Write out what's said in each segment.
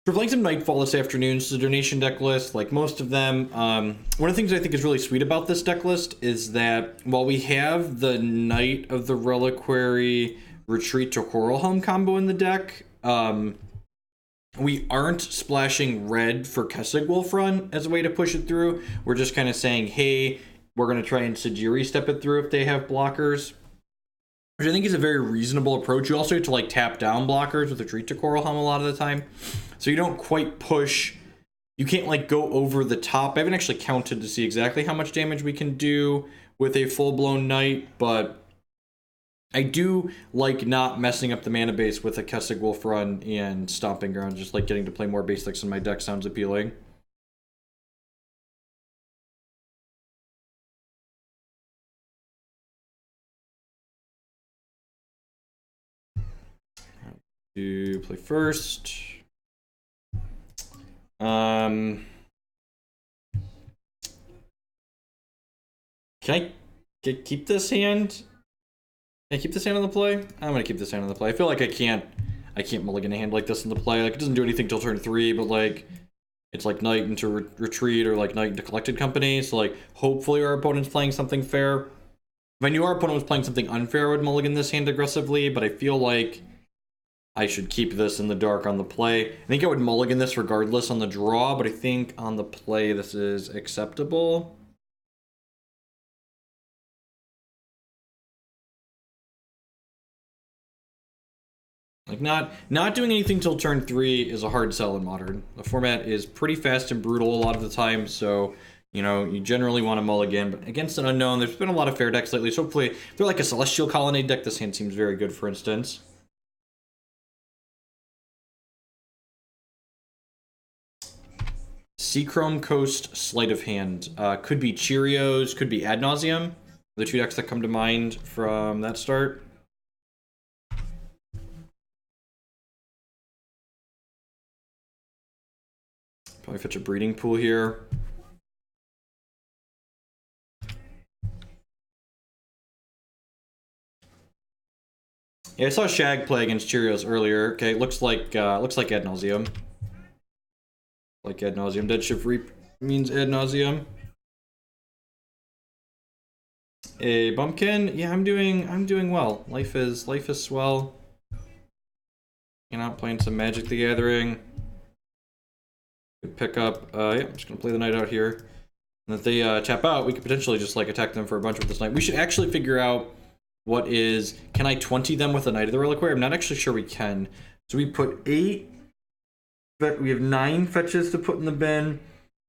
For playing some Knightfall this afternoon, so the donation deck list, like most of them, one of the things I think is really sweet about this deck list is that while we have the Knight of the Reliquary Retreat to Coralhelm combo in the deck, we aren't splashing red for Kessigwolf Run as a way to push it through. We're just kind of saying, hey, we're going to try and Sejiri Steppe it through if they have blockers, which I think is a very reasonable approach. You also have to like tap down blockers with Retreat to Coralhelm a lot of the time. So you don't quite push, you can't like go over the top. I haven't actually counted to see exactly how much damage we can do with a full-blown Knight, but I do like not messing up the mana base with a Kessigwolf Run and Stomping Ground. Just like getting to play more basics in my deck sounds appealing. To play first. Can I keep this hand? Can I keep this hand on the play? I'm gonna keep this hand on the play. I feel like I can't mulligan a hand like this in the play. Like, it doesn't do anything till turn 3, but like, it's like Knight into Retreat or like Knight into Collected Company. So like, hopefully our opponent's playing something fair. If I knew our opponent was playing something unfair, I would mulligan this hand aggressively, but I feel like I should keep this in the dark on the play. I think I would mulligan this regardless on the draw, but I think on the play this is acceptable. Like, not doing anything till turn 3 is a hard sell in Modern. The format is pretty fast and brutal a lot of the time, so, you know, you generally want to mulligan. But against an unknown, there's been a lot of fair decks lately, so hopefully, if they're like a Celestial Colonnade deck, this hand seems very good, for instance. Seachrome Coast, Sleight of Hand. Could be Cheerios, could be Ad Nauseam. The two decks that come to mind from that start. Probably fetch a Breeding Pool here. Yeah, I saw Shag play against Cheerios earlier. Okay, looks like Ad Nauseam. Like Ad Nauseam. Dead Shift Reap means Ad Nauseam. A bumpkin? Yeah, I'm doing well. Life is swell. You know, playing some Magic the Gathering. Could pick up, yeah, I'm just gonna play the Knight out here. And if they tap out, we could potentially just like attack them for a bunch with this Knight. We should actually figure out what is, can I 20 them with the Knight of the Reliquary? I'm not actually sure we can. So we put 8, but we have 9 fetches to put in the bin.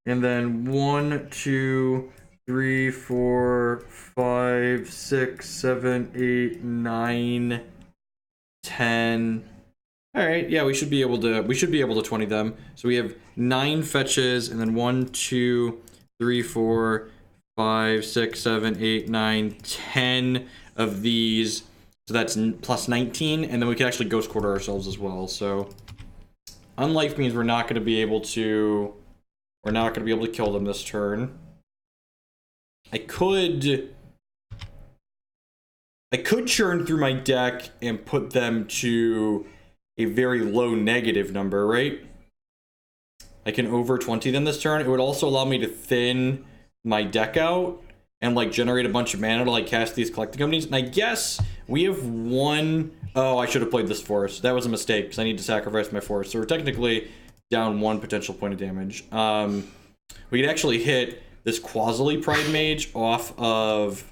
And then 1, 2, 3, 4, 5, 6, 7, 8, 9, 10. All right, yeah, we should be able to 20 them. So we have 9 fetches, and then 1, 2, 3, 4, 5, 6, 7, 8, 9, 10 of these. So that's plus 19, and then we can actually Ghost Quarter ourselves as well. So unlife means we're not going to be able to kill them this turn. I could churn through my deck and put them to a very low negative number, right? I can over 20 them this turn. It would also allow me to thin my deck out and like generate a bunch of mana to like cast these Collecting Companies. And I guess we have one. Oh, I should have played this Forest. That was a mistake because I need to sacrifice my Forest. So we're technically down 1 potential point of damage. We could actually hit this Qasali Pridemage off of.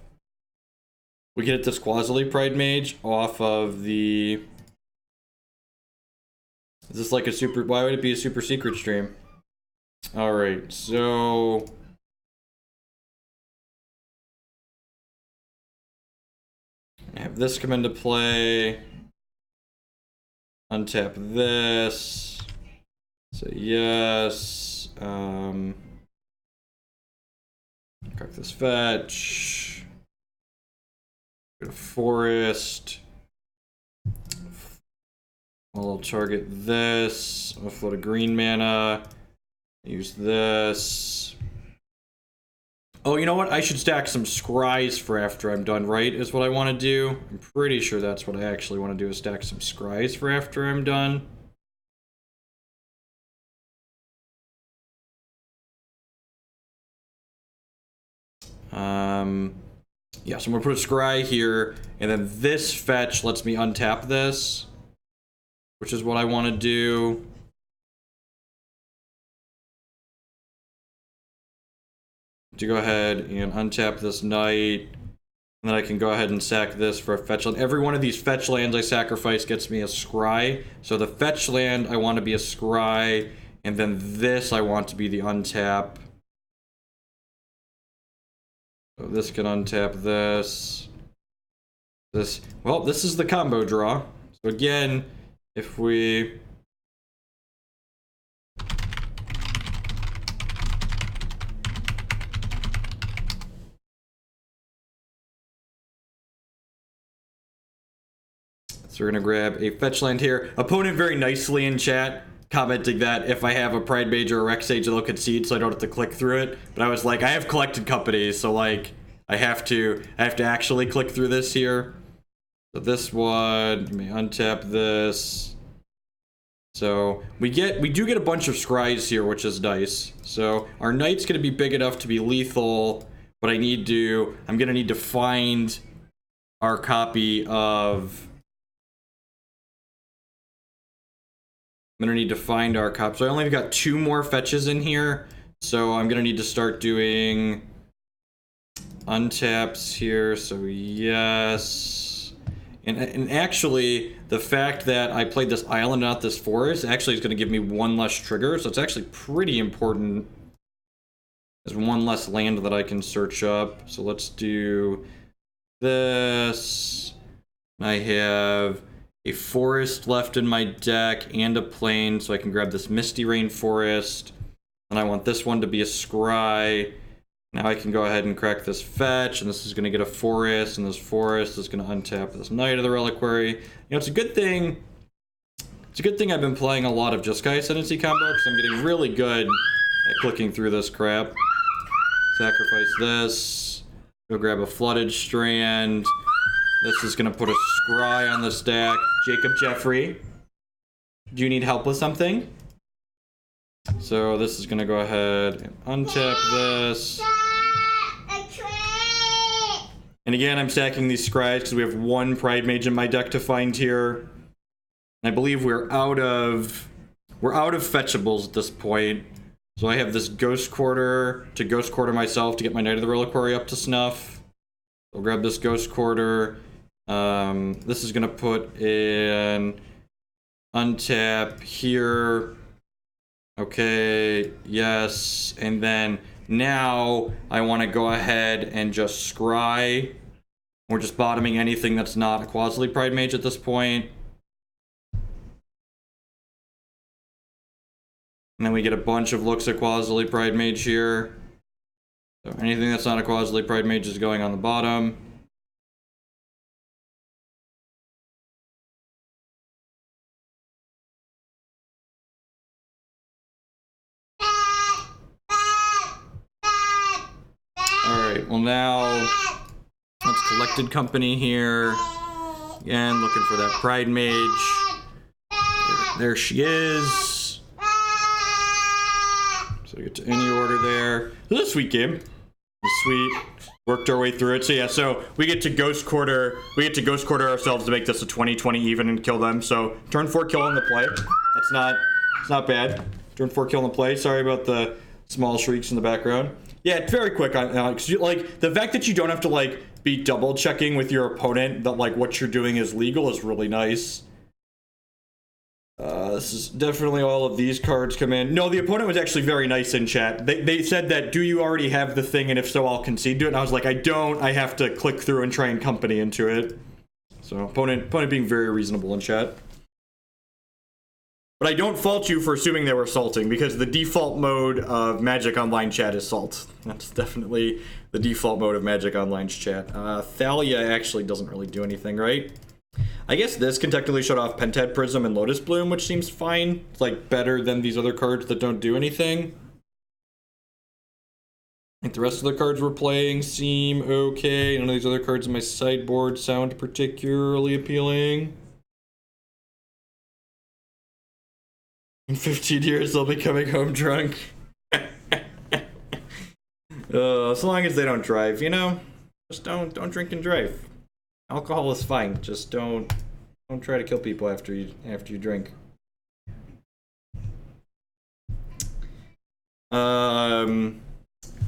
We could hit this Qasali Pridemage off of the. Is this like a super... Why would it be a super secret stream? Alright, so... I have this come into play. Untap this. Say yes. Crack this fetch. Go to Forest. I'll target this. I'll float a green mana. Use this. Oh, you know what? I should stack some scries for after I'm done, right? Is what I want to do. I'm pretty sure that's what I actually want to do, is stack some scries for after I'm done. Yeah, so I'm gonna put a scry here, and then this fetch lets me untap this, which is what I want to do. To go ahead and untap this knight, and then I can go ahead and sack this for a fetch land. Every one of these fetch lands I sacrifice gets me a scry. So the fetch land I want to be a scry, and then this I want to be the untap. So this can untap this. Well, this is the combo draw. So again, if we... So we're gonna grab a fetch land here. Opponent very nicely in chat commenting that if I have a Pridemage or a Rec Sage, they'll concede, so I don't have to click through it. But I was like, I have collected companies, so like I have to actually click through this here. So this one, let me untap this. So we do get a bunch of scries here, which is nice. So our knight's gonna be big enough to be lethal, but I'm gonna need to find our copy of. I'm gonna need to find our copy. So I only got 2 more fetches in here, so I'm gonna need to start doing untaps here. So yes, and actually the fact that I played this island, not this forest, actually is gonna give me 1 less trigger. So it's actually pretty important. There's 1 less land that I can search up. So let's do this. I have a forest left in my deck and a plain, so I can grab this Misty Rainforest. And I want this one to be a scry. Now I can go ahead and crack this fetch, and this is going to get a forest, and this forest is going to untap this Knight of the Reliquary. You know, it's a good thing. It's a good thing I've been playing a lot of Jeskai Ascendancy combo, because I'm getting really good at clicking through this crap. Sacrifice this. Go grab a Flooded Strand. This is going to put a scry on the stack. Jacob Jeffrey, do you need help with something? So this is going to go ahead and untap this. And again, I'm stacking these scries because we have 1 Pridemage in my deck to find here. And I believe we're out of fetchables at this point. So I have this Ghost Quarter to Ghost Quarter myself to get my Knight of the Reliquary up to snuff. I'll grab this Ghost Quarter. This is gonna put in untap here. Okay, yes, and then now I want to go ahead and just scry. We're just bottoming anything that's not a Qasali Pridemage at this point. And then we get a bunch of looks at Qasali Pridemage here. So anything that's not a Qasali Pridemage is going on the bottom. Alright, well now, let's collected company here. Again, looking for that Pridemage. There she is. So we get to any order there. This is a sweet game. Sweet. Worked our way through it. So yeah, so we get to Ghost Quarter. We get to Ghost Quarter ourselves to make this a 20-20 even and kill them. So turn 4 kill on the play. It's not bad. Turn 4 kill on the play. Sorry about the small shrieks in the background. Yeah, it's very quick on like the fact that you don't have to like be double checking with your opponent that like what you're doing is legal is really nice. This is definitely all of these cards come in. No, the opponent was actually very nice in chat. They said that, do you already have the thing, and if so, I'll concede to it. And I was like, I don't. I have to click through and try and company into it. So opponent being very reasonable in chat. But I don't fault you for assuming they were salting, because the default mode of Magic Online chat is salt. That's definitely the default mode of Magic Online's chat. Thalia actually doesn't really do anything, right? I guess this can technically shut off Pentad Prism and Lotus Bloom, which seems fine. It's like better than these other cards that don't do anything. I think the rest of the cards we're playing seem okay. None of these other cards in my sideboard sound particularly appealing. In 15 years, they'll be coming home drunk. As long as they don't drive, you know? Just don't drink and drive. Alcohol is fine. Just don't try to kill people after you drink.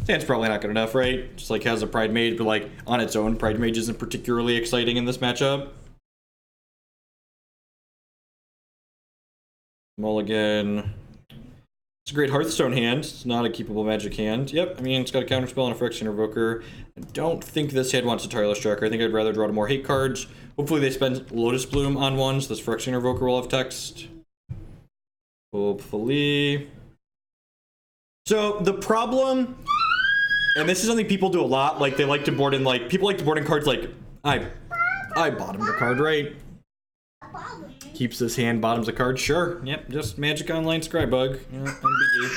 That's probably not good enough, right? Just like has a Pridemage, but like on its own, Pridemage isn't particularly exciting in this matchup. Mulligan. It's a great Hearthstone hand. It's not a keepable Magic hand. Yep, I mean, it's got a Counterspell and a Phyrexian Revoker. I don't think this hand wants a Tireless Tracker. I think I'd rather draw to more hate cards. Hopefully they spend Lotus Bloom on one, so this Phyrexian Revoker will have text. Hopefully. So, the problem... And this is something people do a lot, like they like to board in, like, people like to board in cards like, I bottomed a card, right? Keeps this hand, bottoms a card, sure. Yep, just Magic Online Scrybug. Yeah, MBG.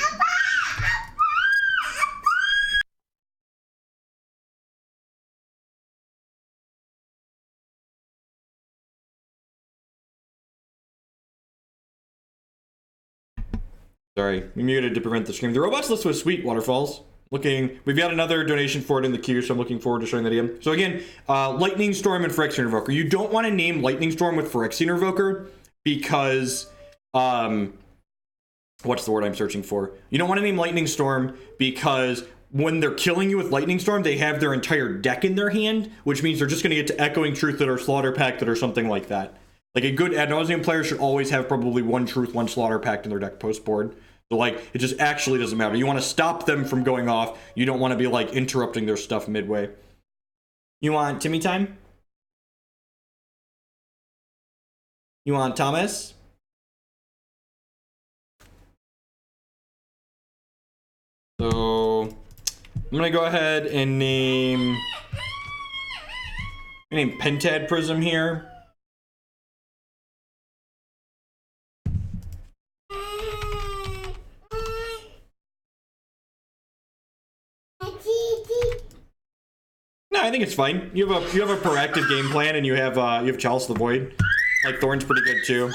Sorry, we muted to prevent the stream. The robots list was sweet, Waterfalls. We've got another donation for it in the queue, so I'm looking forward to showing that again. So again, Lightning Storm and Phyrexian Revoker. You don't want to name Lightning Storm with Phyrexian Revoker because, what's the word I'm searching for? You don't want to name Lightning Storm because when they're killing you with Lightning Storm, they have their entire deck in their hand, which means they're just going to get to Echoing Truth or Slaughter Pact or something like that. Like a good Ad Nauseam player should always have probably one Truth, one Slaughter Pact in their deck post board. So, like, it just actually doesn't matter. You want to stop them from going off. You don't want to be, like, interrupting their stuff midway. You want Timmy time? You want Thomas? So, I'm going to go ahead and name Pentad Prism here. No, I think it's fine. You have a proactive game plan, and you have Chalice the Void. Like Thorn's pretty good too.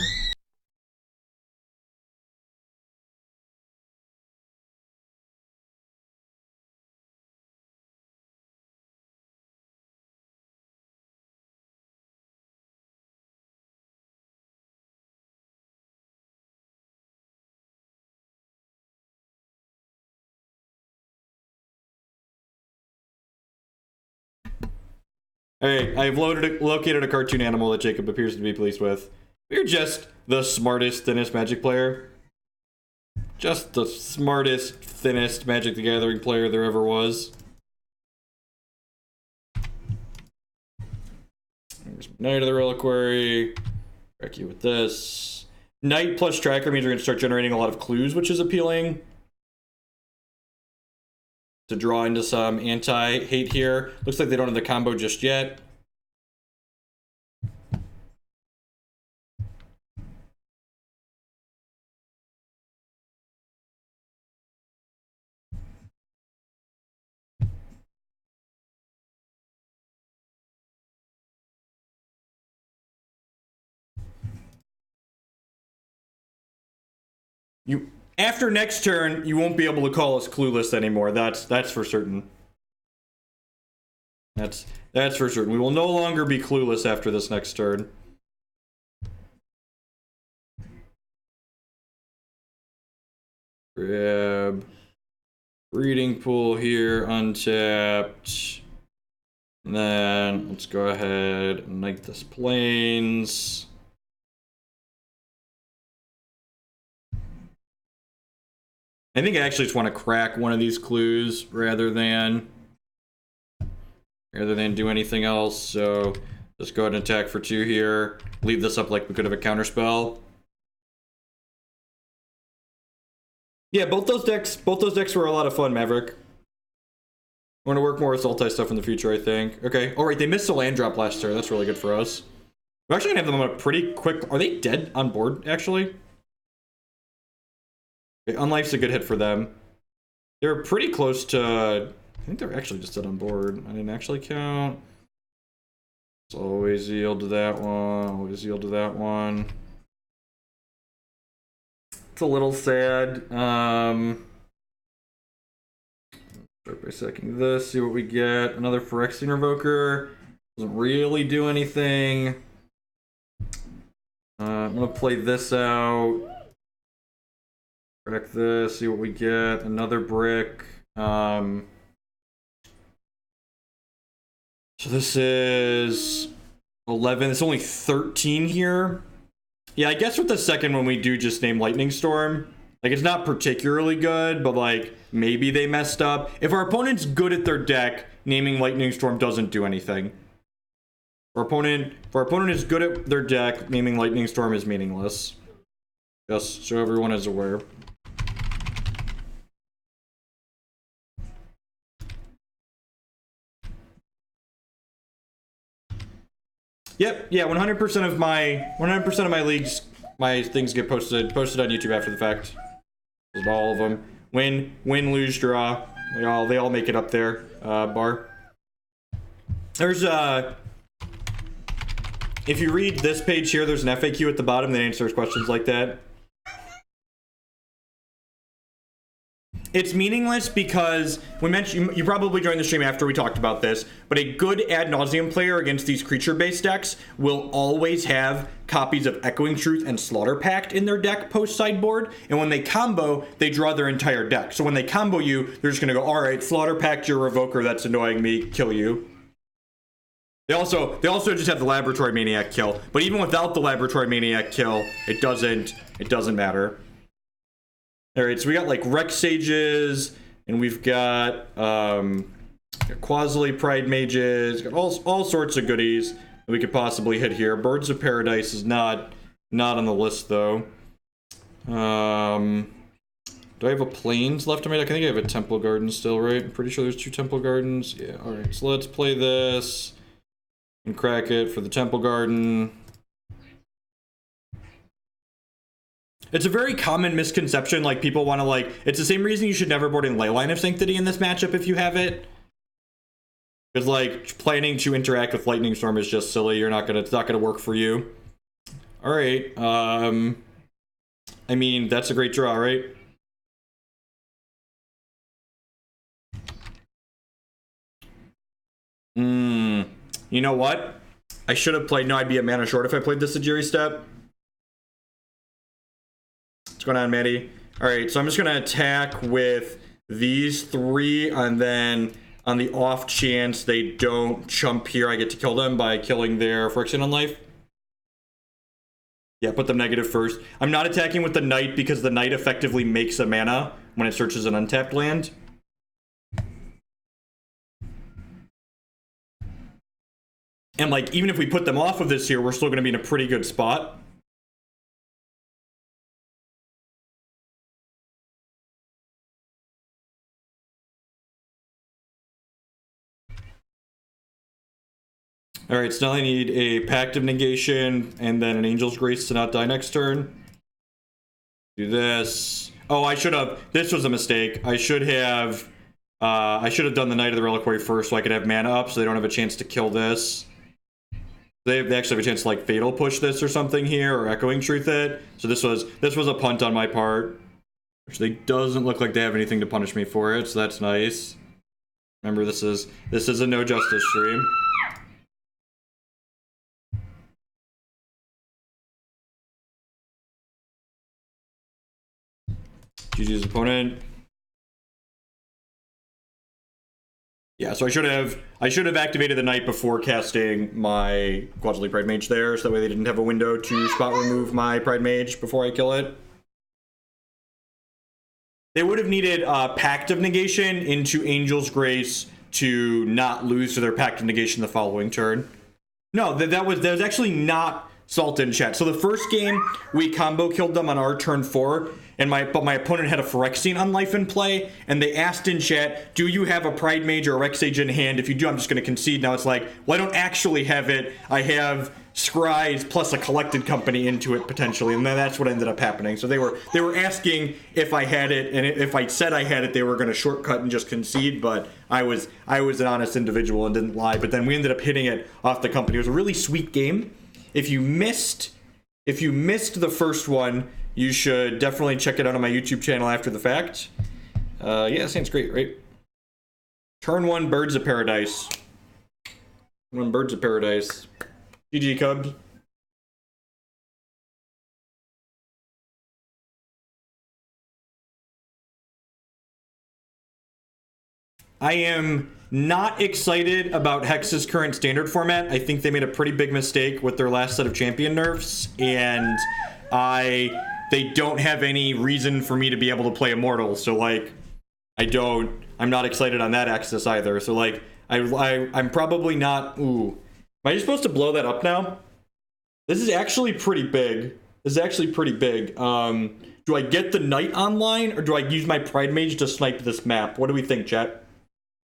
Alright, I've located a cartoon animal that Jacob appears to be pleased with. You're just the smartest, thinnest Magic player. Just the smartest, thinnest Magic the Gathering player there ever was. There's Knight of the Reliquary. Wreck you with this. Knight plus Tracker means we're going to start generating a lot of clues, which is appealing. To draw into some anti-hate here. Looks like they don't have the combo just yet. After next turn, you won't be able to call us clueless anymore. That's for certain. That's for certain. We will no longer be clueless after this next turn. Grab Breeding Pool here, untapped. And then let's go ahead and Knight this Plains. I think I actually just want to crack one of these clues rather than do anything else. So just go ahead and attack for 2 here. Leave this up like we could have a counterspell. Yeah, both those decks were a lot of fun, Maverick. We're gonna work more with Sultai stuff in the future, I think. Okay. Alright, they missed a land drop last turn. That's really good for us. We're actually gonna have them on a pretty quick. Are they dead on board, actually? Okay, Unlife's a good hit for them. They're pretty close to... I think they're actually just dead on board. I didn't actually count. So always yield to that one. Always yield to that one. It's a little sad. Start by sacking this, see what we get. Another Phyrexian Revoker. Doesn't really do anything. I'm gonna play this out. Crack this, see what we get. Another brick. So this is 11. It's only 13 here. Yeah, I guess with the second one we do just name Lightning Storm. Like, it's not particularly good, but like maybe they messed up. If our opponent's good at their deck, naming Lightning Storm doesn't do anything. If our opponent is good at their deck, naming Lightning Storm is meaningless. Just so everyone is aware. Yep, yeah, 100% of my leagues, my things get posted on YouTube after the fact. All of them. Win, lose, draw. They all make it up there. Bar. There's if you read this page here, there's an FAQ at the bottom that answers questions like that. It's meaningless because we mentioned, you probably joined the stream after we talked about this, but a good Ad Nauseam player against these creature-based decks will always have copies of Echoing Truth and Slaughter Pact in their deck post-sideboard, and when they combo, they draw their entire deck. So when they combo you, they're just gonna go, alright, Slaughter Pact your Revoker, that's annoying me, kill you. They also just have the Laboratory Maniac kill, but even without the Laboratory Maniac kill, it doesn't matter. Alright, so we got like Rec Sages, and we've got Qasali Pridemages, got all sorts of goodies that we could possibly hit here. Birds of Paradise is not on the list though. Do I have a Plains left in my deck? I think I have a Temple Garden still, right? I'm pretty sure there's 2 Temple Gardens. Yeah, alright, so let's play this and crack it for the Temple Garden. It's a very common misconception, like people want to like, it's the same reason you should never board in Leyline of Sanctity in this matchup if you have it. Because like, planning to interact with Lightning Storm is just silly, it's not gonna work for you. Alright, I mean, that's a great draw, right? You know what? I should have played, no, I'd be a mana short if I played the Sejiri Steppe. What's going on, Maddie? Alright, so I'm just gonna attack with these 3, and then on the off chance they don't chump here, I get to kill them by killing their Phyrexian on life. Yeah, put them negative first. I'm not attacking with the Knight because the Knight effectively makes a mana when it searches an untapped land. And like, even if we put them off of this here, we're still gonna be in a pretty good spot. Alright, so now I need a Pact of Negation and then an Angel's Grace to not die next turn. Do this. Oh, this was a mistake. I should have done the Knight of the Reliquary first so I could have mana up so they don't have a chance to kill this. They actually have a chance to like Fatal Push this or something here, or Echoing Truth it. So this was a punt on my part. Actually, doesn't look like they have anything to punish me for it, so that's nice. Remember, this is a no justice stream. GG's opponent. Yeah, so I should have activated the Knight before casting my Qasali Pridemage there, so that way they didn't have a window to spot remove my Pridemage before I kill it. They would have needed Pact of Negation into Angel's Grace to not lose to their Pact of Negation the following turn. No, that was actually not Salt in chat. So the first game, we combo killed them on our turn 4, but my opponent had a Phyrexian on life in play, and they asked in chat, do you have a Pridemage or a Rec Sage in hand? If you do, I'm just going to concede. Now it's like, well, I don't actually have it. I have Scries plus a Collected Company into it, potentially, and then that's what ended up happening. So they were asking if I had it, and if I said I had it, they were going to shortcut and just concede, but I was an honest individual and didn't lie. But then we ended up hitting it off the company. It was a really sweet game. If you missed the first one, you should definitely check it out on my YouTube channel after the fact. Yeah, sounds great, right? Turn 1, Birds of Paradise. Birds of Paradise. GG Cubs. I am not excited about Hex's current standard format. I think they made a pretty big mistake with their last set of champion nerfs, and they don't have any reason for me to be able to play Immortal. So like, I'm not excited on that axis either. So like, I'm probably not. Ooh, am I just supposed to blow that up now? This is actually pretty big. Do I get the Knight online, or do I use my Pridemage to snipe this map? What do we think, chat?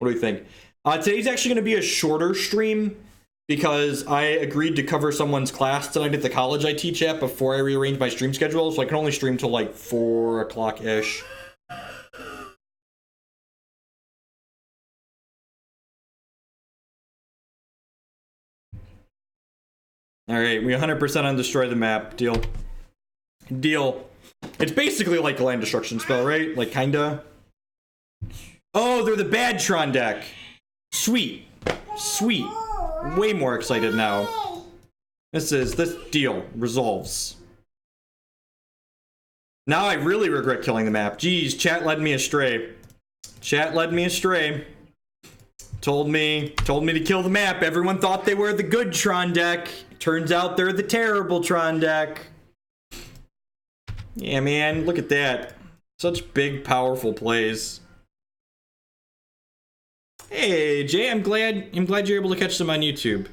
What do we think? Today's actually going to be a shorter stream because I agreed to cover someone's class tonight at the college I teach at before I rearranged my stream schedule, so I can only stream till like 4 o'clock-ish. Alright, we 100% on destroy the map. Deal. It's basically like a land destruction spell, right? Like, kinda. Oh, they're the bad Tron deck. Sweet. Way more excited now. This deal resolves. Now I really regret killing the map. Jeez, chat led me astray. Told me to kill the map. Everyone thought they were the good Tron deck. Turns out they're the terrible Tron deck. Yeah, man, look at that. Such big, powerful plays. Hey, Jay, I'm glad you're able to catch them on YouTube.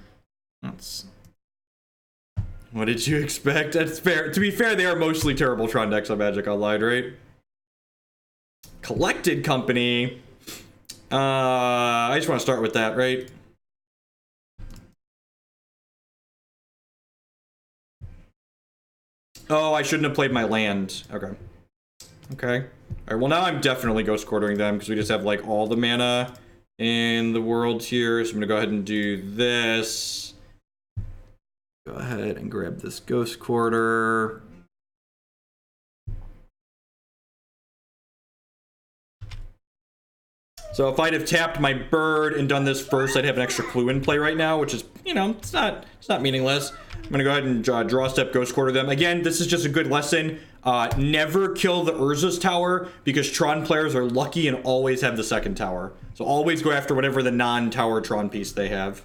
What did you expect? That's fair. To be fair, they are mostly terrible Tron decks on Magic Online, right? Collected Company. I just want to start with that, right? Oh, I shouldn't have played my land. Okay. Alright, well now I'm definitely Ghost Quartering them because we just have like all the mana in the world here. So I'm gonna go ahead and do this. Go ahead and grab this Ghost Quarter. So if I'd have tapped my bird and done this first, I'd have an extra clue in play right now, which is, you know, it's not meaningless. I'm gonna go ahead and draw step, Ghost Quarter them. Again, this is just a good lesson. Never kill the Urza's tower because Tron players are lucky and always have the second tower. So always go after whatever the non-tower Tron piece they have.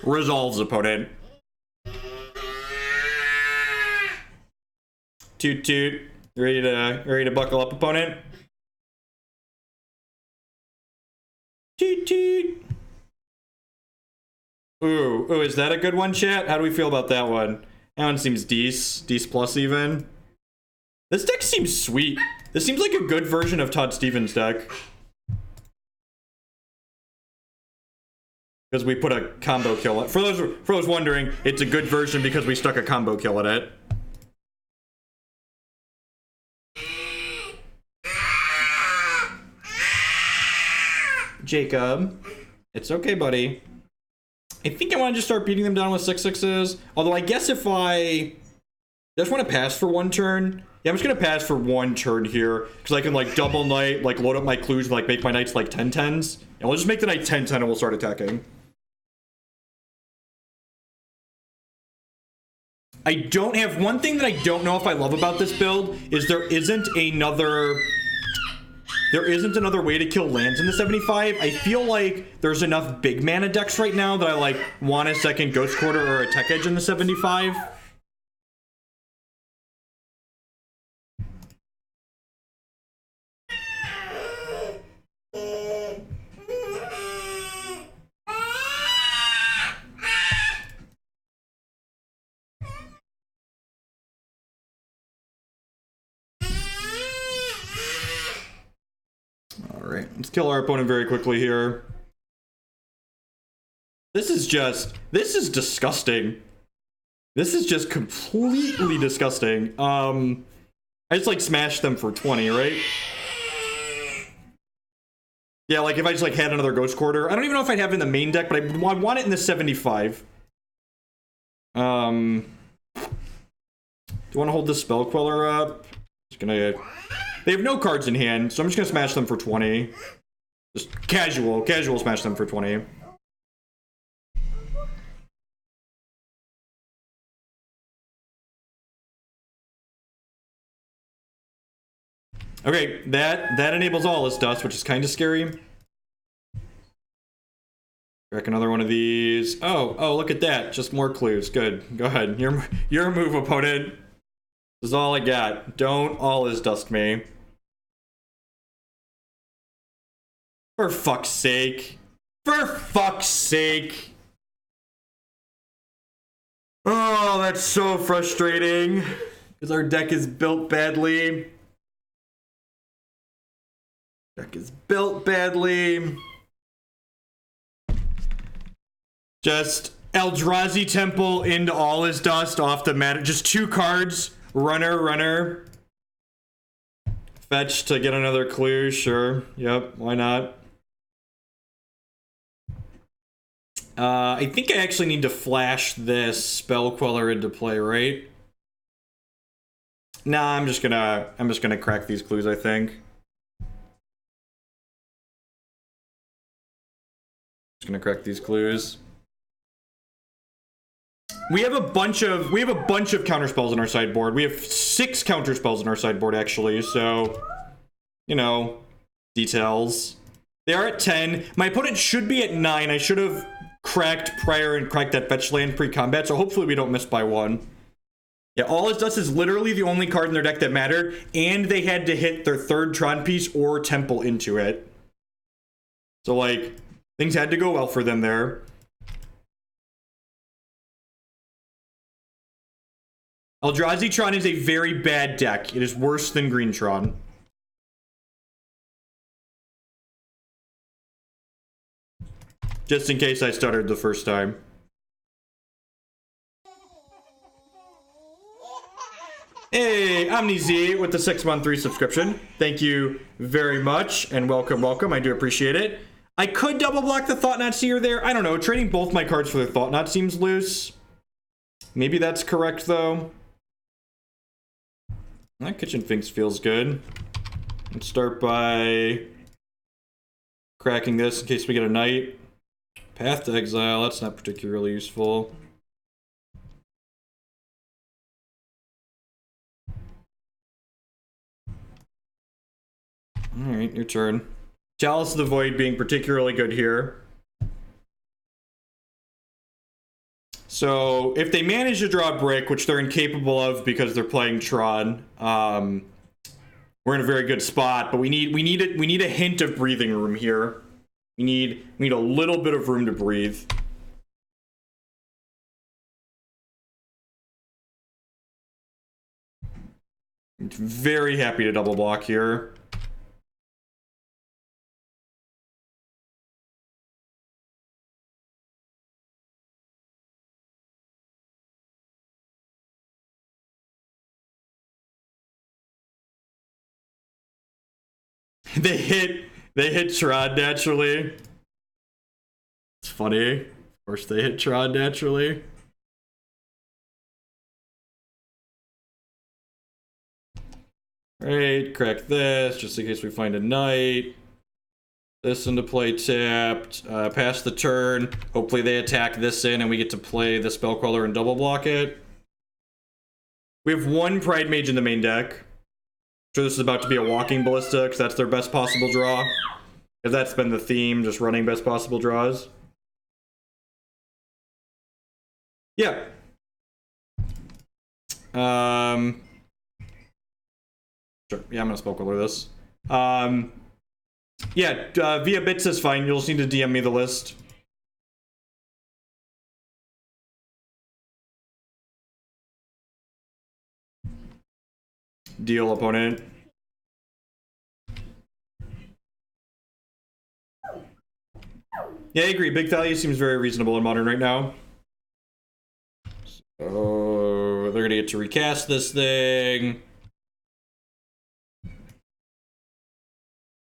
Resolves, opponent. Toot toot. Ready to buckle up, opponent? Toot toot. Ooh, is that a good one, chat? How do we feel about that one? That one seems Dece plus even. This deck seems sweet. This seems like a good version of Todd Stevens' deck. Because we put a combo kill. For those wondering, it's a good version because we stuck a combo kill at it. Jacob, it's okay, buddy. I think I want to just start beating them down with 6/6s. Although I guess if I just want to pass for one turn. Yeah, I'm just gonna pass for one turn here because I can like double knight, like load up my clues, and like make my knights like 10/10s. And we'll just make the knight 10/10 and we'll start attacking. I don't have one thing that I don't know if I love about this build is there isn't another way to kill lands in the 75. I feel like there's enough big mana decks right now that I like want a second Ghost Quarter or a Tech Edge in the 75. Alright, let's kill our opponent very quickly here. This is disgusting. This is just completely disgusting. I just like smashed them for 20, right? Yeah, like if I just like had another Ghost Quarter. I don't even know if I'd have it in the main deck, but I want it in the 75. you want to hold the Spell Queller up? Just gonna... They have no cards in hand, so I'm just gonna smash them for 20. Just casual smash them for 20. Okay, that enables all this dust, which is kind of scary. Crack another one of these. Oh, look at that. Just more clues. Good. Go ahead. Your move, opponent. This is all I got. Don't all is dust me. For fuck's sake. For fuck's sake. Oh, that's so frustrating. Because our deck is built badly. Deck is built badly. Just Eldrazi Temple into all his dust off the mat. Just 2 cards. Runner. Fetch to get another clue. Sure. Yep. Why not? I think I actually need to flash this Spell Queller into play, right? Nah, I'm just gonna crack these clues, I think. Just gonna crack these clues. We have a bunch of counter spells in our sideboard. We have 6 counter spells in our sideboard, actually, so you know, details. They are at 10. My opponent should be at 9. I should have cracked prior and cracked that fetch land pre-combat, so hopefully we don't miss by 1. Yeah, all it does is literally the only card in their deck that mattered, and they had to hit their 3rd Tron piece or Temple into it. So, like, things had to go well for them there. Eldrazi Tron is a very bad deck. It is worse than Green Tron. Just in case I stuttered the first time. Hey, OmniZ with the 6-month 3 subscription. Thank you very much, and welcome. I do appreciate it. I could double block the Thought-Knot Seer there. I don't know. Trading both my cards for the Thought-Knot seems loose. Maybe that's correct, though. That Kitchen Finks feels good. Let's start by cracking this in case we get a Knight. Path to Exile, that's not particularly useful. Alright, your turn. Chalice of the Void being particularly good here. So, if they manage to draw a brick, which they're incapable of because they're playing Tron, we're in a very good spot, but we need a hint of breathing room here. We need a little bit of room to breathe. I'm very happy to double block here. They hit Tron naturally. It's funny. Of course they hit Tron naturally. Right, crack this, just in case we find a Knight. This into play tapped. Pass the turn. Hopefully they attack this in and we get to play the Spell Queller and double block it. We have 1 Pridemage in the main deck. Sure, this is about to be a walking ballista because that's their best possible draw. Because that's been the theme, just running best possible draws. Yeah. Sure. Yeah, I'm gonna Spell Queller this. Yeah, via bits is fine. You'll just need to DM me the list. Deal, opponent. Yeah, I agree. Big Thalia seems very reasonable in Modern right now. So they're gonna get to recast this thing.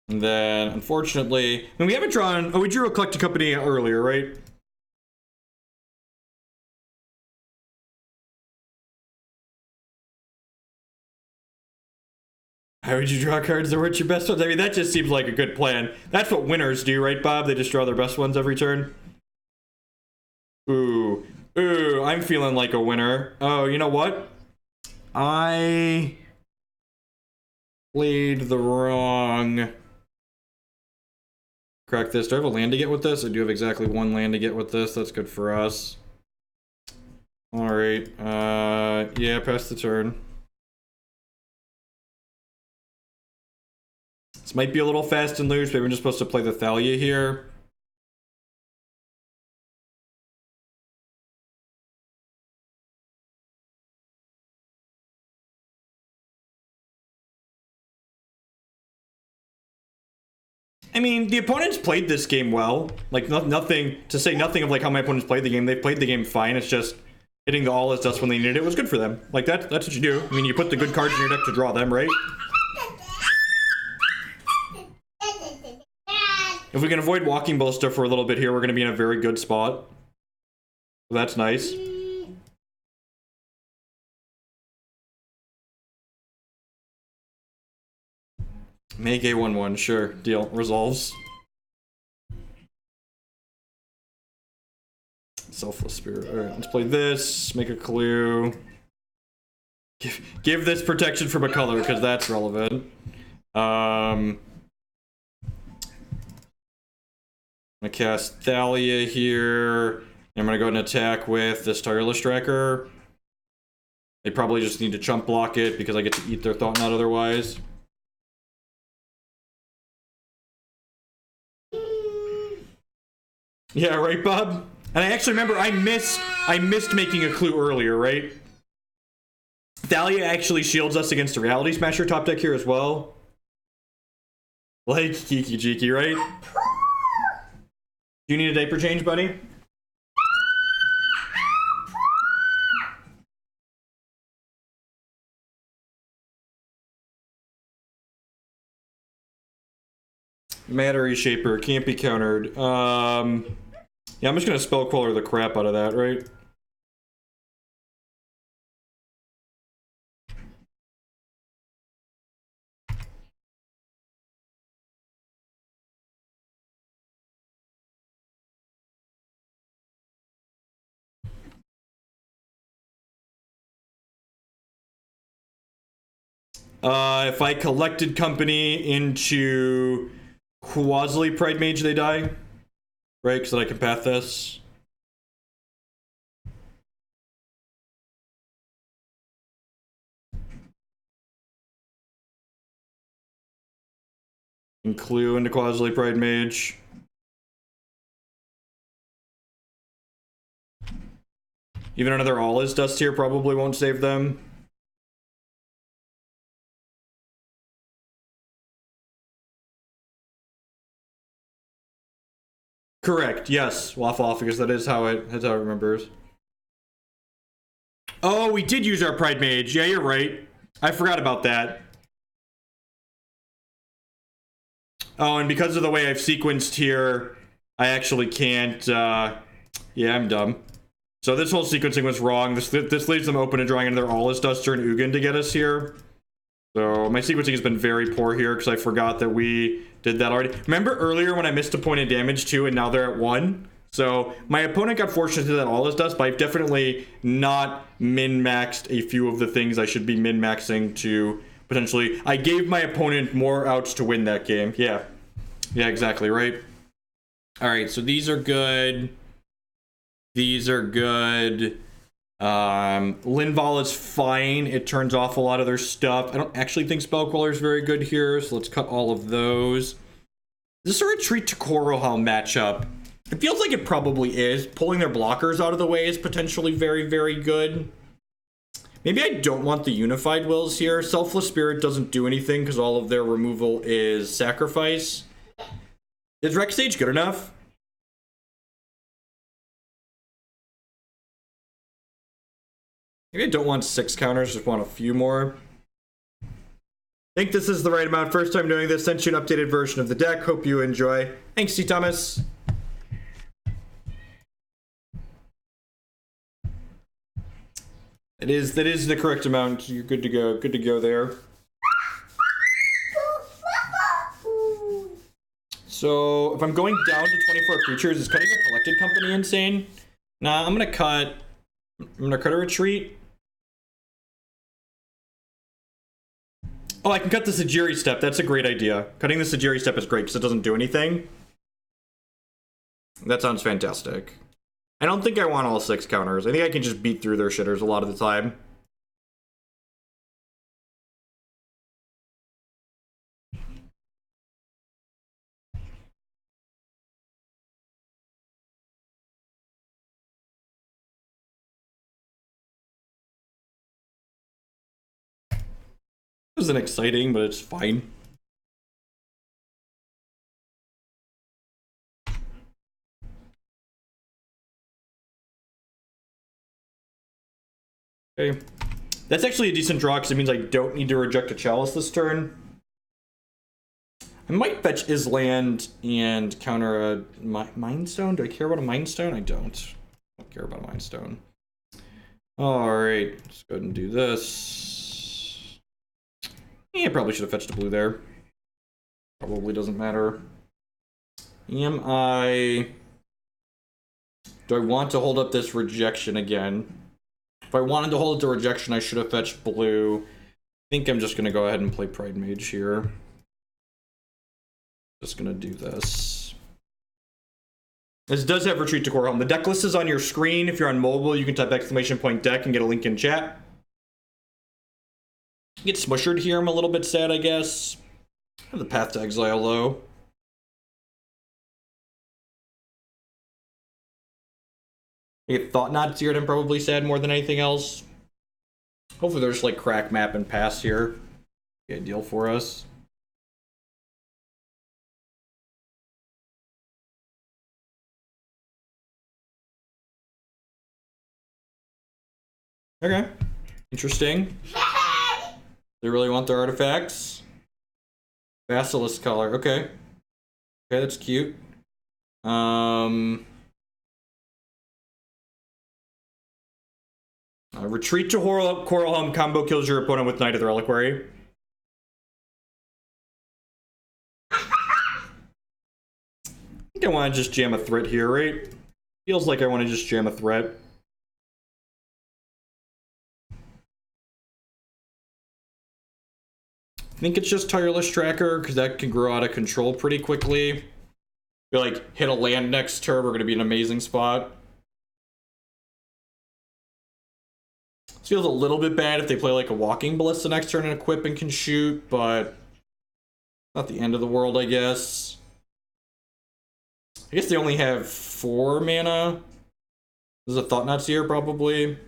And then, unfortunately, and we haven't drawn. Oh, we drew a Collected Company earlier, right? Why would you draw cards that weren't your best ones? I mean, that just seems like a good plan. That's what winners do, right, Bob? They just draw their best ones every turn. Ooh. Ooh, I'm feeling like a winner. Oh, you know what? I played the wrong... Crack this. Do I have a land to get with this? I do have exactly one land to get with this. That's good for us. Alright. Yeah, pass the turn. This might be a little fast and loose. Maybe I'm just supposed to play the Thalia here. I mean, the opponents played this game well. Like, nothing to say nothing of like how my opponents played the game. They played the game fine. It's just hitting the all as dust when they needed it was good for them. Like, that's what you do. I mean, you put the good cards in your deck to draw them, right? If we can avoid Walking Ballista for a little bit here, we're going to be in a very good spot. So that's nice. Make a 1/1, sure. Deal. Resolves. Selfless Spirit. Alright, let's play this. Make a clue. Give this protection from a color, because that's relevant. I'm gonna cast Thalia here. I'm gonna go ahead and attack with this Tireless Tracker. They probably just need to chump block it, because I get to eat their Thought Knot otherwise. Yeah, right, Bob? And I actually remember I missed making a clue earlier, right? Thalia actually shields us against a Reality Smasher top deck here as well. Like Kiki Jiki, right? Do you need a diaper change, buddy? Matter Reshaper can't be countered. Yeah, I'm just gonna Spell Queller the crap out of that, right? If I collected company into Qasali Pridemage, they die. Right, because then I can path this. And clue into Qasali Pridemage. Even another All Is Dust here probably won't save them. Correct, yes. Waffle because that is how it remembers. Oh, we did use our Pridemage. Yeah, you're right. I forgot about that. Oh, and because of the way I've sequenced here, I actually can't, yeah, I'm dumb. So this whole sequencing was wrong. This leaves them open to drawing another All Is Duster and Ugin to get us here. So my sequencing has been very poor here because I forgot that we did that already. Remember earlier when I missed a point of damage too and now they're at 1? So my opponent got fortunate to that All Is Dust, but I've definitely not min-maxed a few of the things I should be min-maxing to potentially. I gave my opponent more outs to win that game. Yeah. Yeah, exactly, right? Alright, so these are good. These are good. Linvala is fine. It turns off a lot of their stuff. I don't actually think Spell Queller is very good here, so let's cut all of those. Is this a retreat to Coralhelm matchup? It feels like it probably is. Pulling their blockers out of the way is potentially very, very good. Maybe I don't want the Unified Wills here. Selfless Spirit doesn't do anything because all of their removal is sacrifice. Is Rex Sage good enough? Maybe I don't want 6 counters, just want a few more. I think this is the right amount. First time doing this. Sent you an updated version of the deck. Hope you enjoy. Thanks, T. Thomas. That is the correct amount. You're good to go. Good to go there. So if I'm going down to 24 creatures, is cutting a collected company insane? Nah, I'm gonna cut a retreat. Oh, I can cut the Sejiri Steppe. That's a great idea. Cutting the Sejiri Steppe is great because it doesn't do anything. That sounds fantastic. I don't think I want all 6 counters. I think I can just beat through their shitters a lot of the time. It wasn't exciting, but it's fine. Okay. That's actually a decent draw because it means I don't need to reject a Chalice this turn. I might fetch Island and counter a Mind Stone. Do I care about a Mind Stone? I don't. I don't care about a Mind Stone. Alright, let's go ahead and do this. Yeah, probably should have fetched a blue there. Probably doesn't matter. Do I want to hold up this rejection again? If I wanted to hold it to rejection, I should have fetched blue. I think I'm just going to go ahead and play Pridemage here. Just going to do this. This does have retreat to Coralhelm. The deck list is on your screen. If you're on mobile, you can type !deck and get a link in chat. Get smushered here. I'm a little bit sad, I guess. I have the Path to Exile, though. I get Thought Knot Seared. I'm probably sad more than anything else. Hopefully there's like crack map and pass here. Be ideal for us. Okay. Interesting. They really want their artifacts. Basilisk color. Okay. Okay, that's cute. Retreat to Coralhelm combo kills your opponent with Knight of the Reliquary. I think I want to just jam a threat here, right? Feels like I want to just jam a threat. I think it's just Tireless Tracker, because that can grow out of control pretty quickly. If you like hit a land next turn, we're going to be in an amazing spot. This feels a little bit bad if they play like a Walking Ballista next turn and equip and can shoot, but not the end of the world, I guess. I guess they only have 4 mana. This is a Thought Knot Seer, probably.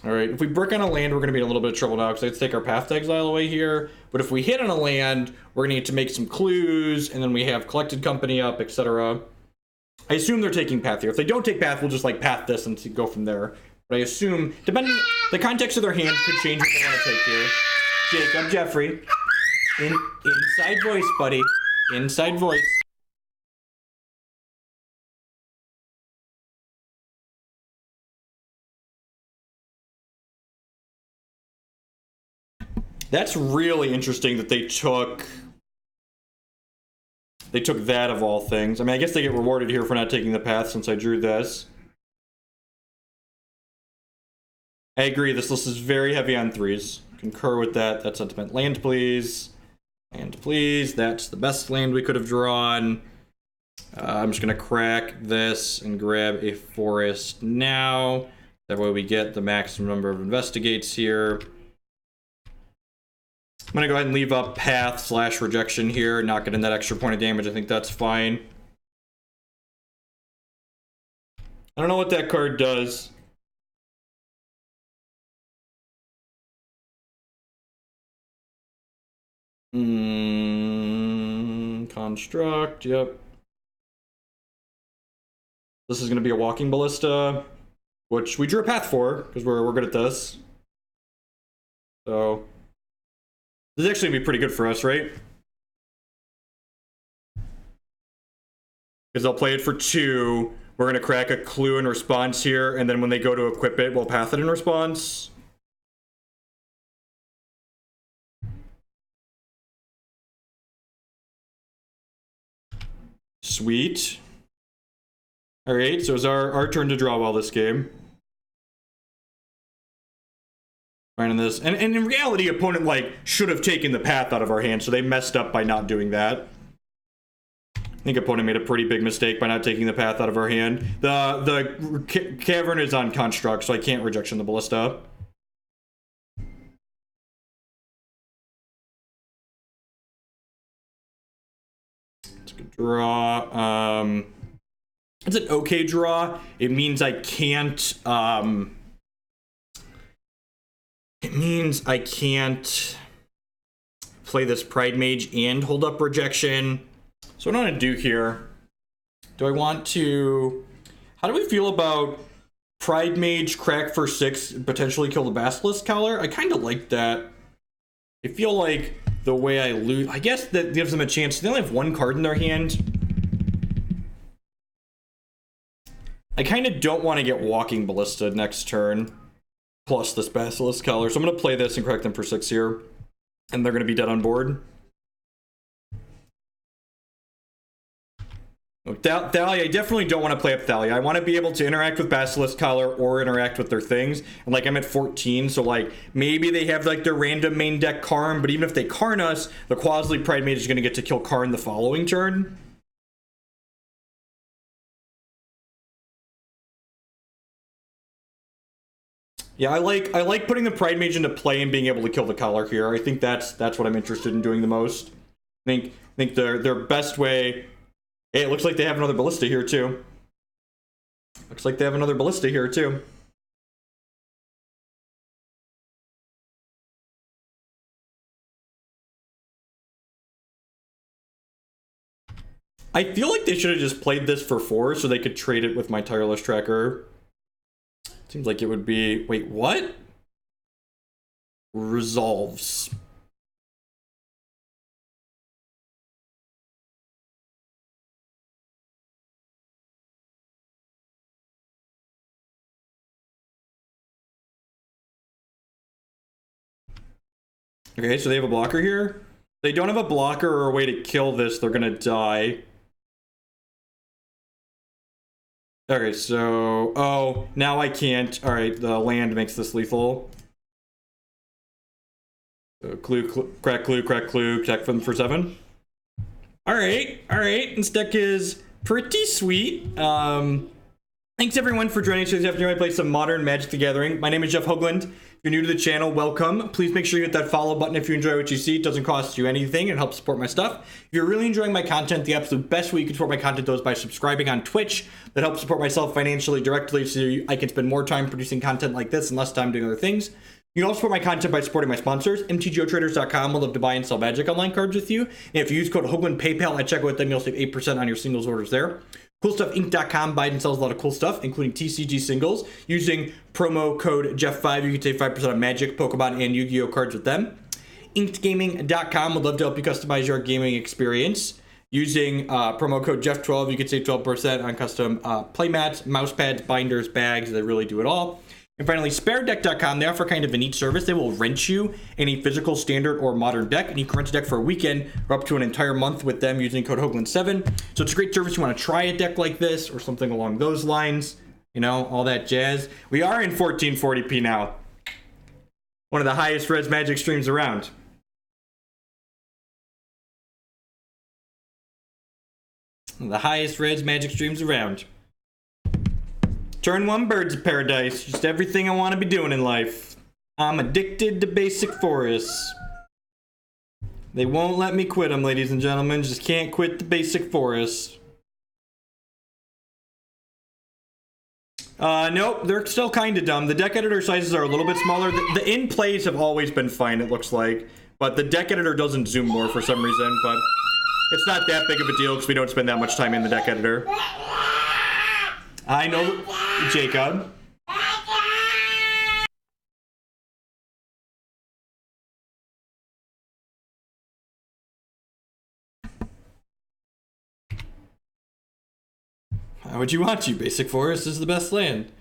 Alright, if we brick on a land, we're going to be in a little bit of trouble now, because let's take our Path to Exile away here. But if we hit on a land, we're going to need to make some clues, and then we have Collected Company up, etc. I assume they're taking Path here. If they don't take Path, we'll just like Path this and go from there. But I assume, depending, the context of their hand could change what they want to take here. Jacob, Jeffrey. Inside voice, buddy. Inside voice. That's really interesting that they took that of all things. I mean, I guess they get rewarded here for not taking the path since I drew this. I agree, this list is very heavy on 3s. Concur with that sentiment. Land, please. Land, please. That's the best land we could have drawn. I'm just going to crack this and grab a forest now. That way we get the maximum number of investigates here. I'm going to go ahead and leave up Path / Rejection here, not getting that extra point of damage. I think that's fine. I don't know what that card does. Construct, yep. This is going to be a Walking Ballista, which we drew a path for, because we're good at this. So this is actually going to be pretty good for us, right? Because they'll play it for 2. We're going to crack a clue in response here, and then when they go to equip it, we'll path it in response. Sweet. All right, so it's our turn to draw well this game. Finding this, and in reality, opponent like should have taken the path out of our hand, so they messed up by not doing that. I think opponent made a pretty big mistake by not taking the path out of our hand. The cavern is on construct, so I can't rejection the ballista. It's a good draw. It's an okay draw. It means I can't. It means I can't play this Pridemage and hold up rejection. So what I'm gonna do here, do I want to, how do we feel about Pridemage, crack for 6, potentially kill the Basilisk Queller? I kind of like that. I feel like the way I lose, I guess that gives them a chance. They only have 1 card in their hand. I kind of don't want to get Walking Ballista next turn, plus this Basilisk Queller. So I'm gonna play this and crack them for 6 here, and they're gonna be dead on board. Thalia, I definitely don't want to play up Thalia. I want to be able to interact with Basilisk Queller or interact with their things. And like I'm at 14, so like maybe they have like their random main deck Karn, but even if they Karn us, the Qasali Pridemage is going to get to kill Karn the following turn. Yeah, I like putting the Pridemage into play and being able to kill the Queller here. I think that's what I'm interested in doing the most. I think their best way. Hey, it looks like they have another ballista here too. Looks like they have another ballista here too. I feel like they should have just played this for 4 so they could trade it with my Tireless Tracker. Seems like it would be... Wait, what? Resolves. Okay, so they have a blocker here. They don't have a blocker or a way to kill this. They're gonna die. Okay, so... Oh, now I can't. Alright, the land makes this lethal. So crack clue, check for them for 7. Alright. This deck is pretty sweet. Thanks everyone for joining us this afternoon. I play some modern Magic the Gathering. My name is Jeff Hoagland. If you're new to the channel, welcome. Please make sure you hit that follow button if you enjoy what you see. It doesn't cost you anything and helps support my stuff. If you're really enjoying my content, the absolute best way you can support my content is by subscribing on Twitch. That helps support myself financially directly so I can spend more time producing content like this and less time doing other things. You can also support my content by supporting my sponsors. MTGOtraders.com will love to buy and sell Magic Online cards with you. And if you use code Hoagland PayPal at checkout with them, you'll save 8% on your singles orders there. CoolStuffInc.com buys and sells a lot of cool stuff, including TCG singles. Using promo code Jeff5, you can save 5% on Magic, Pokemon, and Yu-Gi-Oh cards with them. InkedGaming.com would love to help you customize your gaming experience. Using promo code Jeff12, you can save 12% on custom playmats, mouse pads, binders, bags. They really do it all. And finally, SpareDeck.com, they offer kind of a neat service. They will rent you any physical, standard, or modern deck, and you can rent a deck for a weekend or up to an entire month with them using code Hoagland7. So it's a great service. You want to try a deck like this or something along those lines, you know, all that jazz. We are in 1440p now. One of the highest res Magic streams around. One of the highest res Magic streams around. Turn 1 Birds of Paradise. Just everything I want to be doing in life. I'm addicted to basic forests. They won't let me quit them, ladies and gentlemen. Just can't quit the basic forests. Nope, they're still kind of dumb. The deck editor sizes are a little bit smaller. The in-plays have always been fine, it looks like. But the deck editor doesn't zoom more for some reason. But it's not that big of a deal because we don't spend that much time in the deck editor. I know, Jacob. How would you want to? Basic Forest is the best land.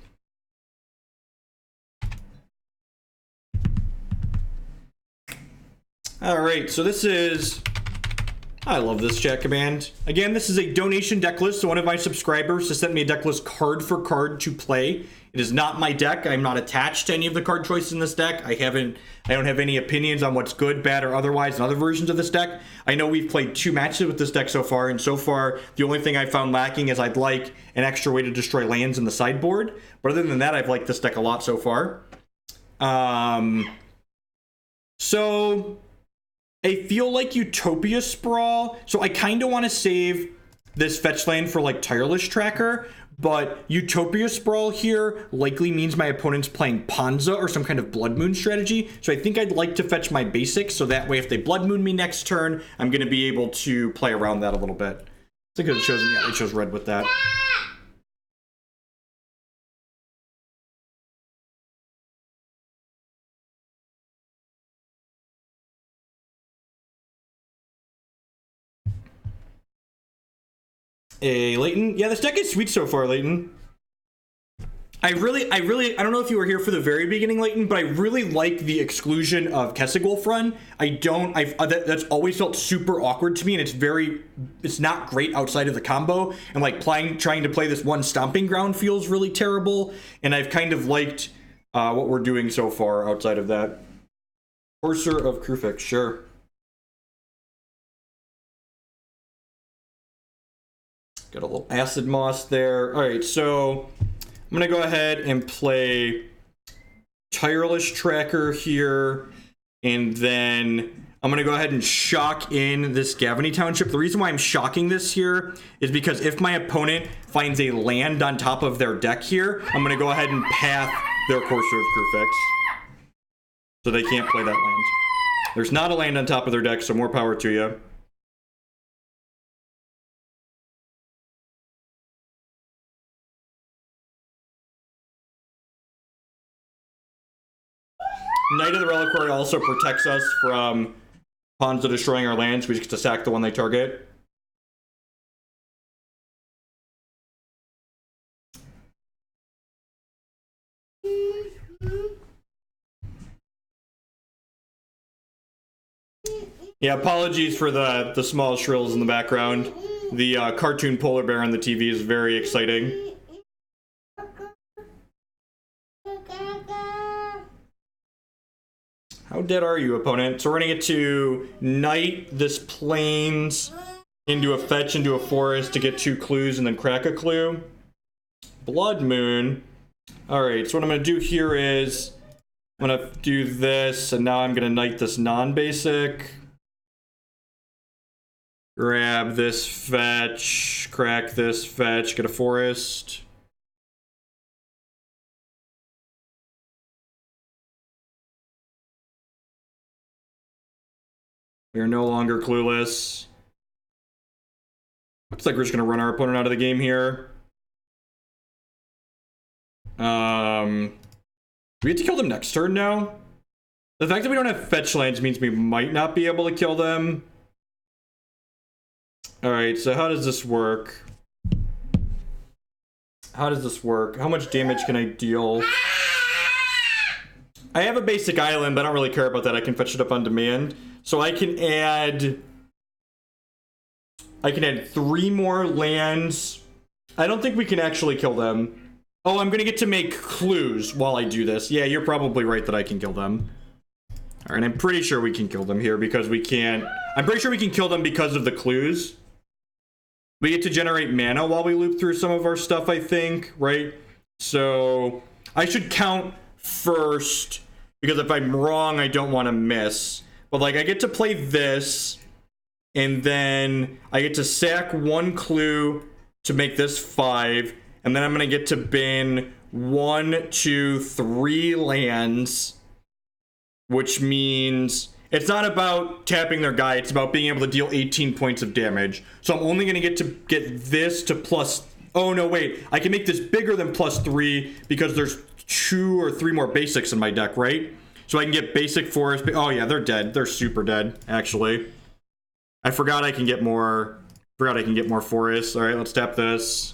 Alright, so this is I love this chat command. Again, this is a donation deck list, so one of my subscribers has sent me a deck list card for card to play. It is not my deck. I'm not attached to any of the card choices in this deck. I don't have any opinions on what's good, bad, or otherwise in other versions of this deck. I know we've played 2 matches with this deck so far, and so far, the only thing I found lacking is I'd like an extra way to destroy lands in the sideboard. But other than that, I've liked this deck a lot so far. So I feel like Utopia Sprawl. So I kind of want to save this fetch land for like Tireless Tracker, but Utopia Sprawl here likely means my opponent's playing Ponza or some kind of Blood Moon strategy. So I think I'd like to fetch my basics, so that way if they Blood Moon me next turn, I'm going to be able to play around that a little bit. I think it chose, yeah, they chose red with that. Hey, Leighton. Yeah, this deck is sweet so far, Leighton. I don't know if you were here for the very beginning, Leighton, but I really like the exclusion of Kessigolfrun. That's always felt super awkward to me, and it's not great outside of the combo. And like trying to play this one Stomping Ground feels really terrible, and I've kind of liked what we're doing so far outside of that. Courser of Krufix, sure. Got a little Acid Moss there. All right, so I'm going to go ahead and play Tireless Tracker here, and then I'm going to go ahead and shock in this Gavony Township. The reason why I'm shocking this here is because if my opponent finds a land on top of their deck here, I'm going to go ahead and path their Courser of Krufix, so they can't play that land. There's not a land on top of their deck, so more power to you. Knight of the Reliquary also protects us from Ponza destroying our lands. We just get to sack the one they target. Yeah, apologies for the small shrills in the background. The cartoon polar bear on the TV is very exciting. How dead are you, opponent? So we're gonna get to knight this plains into a fetch into a forest to get 2 clues and then crack a clue. Blood Moon. Alright, so what I'm gonna do here is I'm gonna do this, and now I'm gonna knight this non-basic. Grab this fetch, crack this fetch, get a forest. We are no longer clueless. Looks like we're just gonna run our opponent out of the game here. We get to kill them next turn now. The fact that we don't have fetch lands means we might not be able to kill them. Alright, so how does this work? How does this work? How much damage can I deal? I have a basic island, but I don't really care about that. I can fetch it up on demand. So I can add 3 more lands. I don't think we can actually kill them. Oh, I'm gonna get to make clues while I do this. Yeah, you're probably right that I can kill them. Alright, I'm pretty sure we can kill them here because we can't. I'm pretty sure we can kill them because of the clues. We get to generate mana while we loop through some of our stuff, I think, right? So I should count first, because if I'm wrong, I don't want to miss. But like, I get to play this, and then I get to sack 1 clue to make this 5, and then I'm gonna get to bin 1, 2, 3 lands, which means it's not about tapping their guy, it's about being able to deal 18 points of damage. So I'm only gonna get this to plus, oh no, wait, I can make this bigger than +3 because there's 2 or 3 more basics in my deck, right? So I can get basic forest. Oh yeah, they're dead. They're super dead, actually. I forgot I can get more. Forests. All right, let's tap this.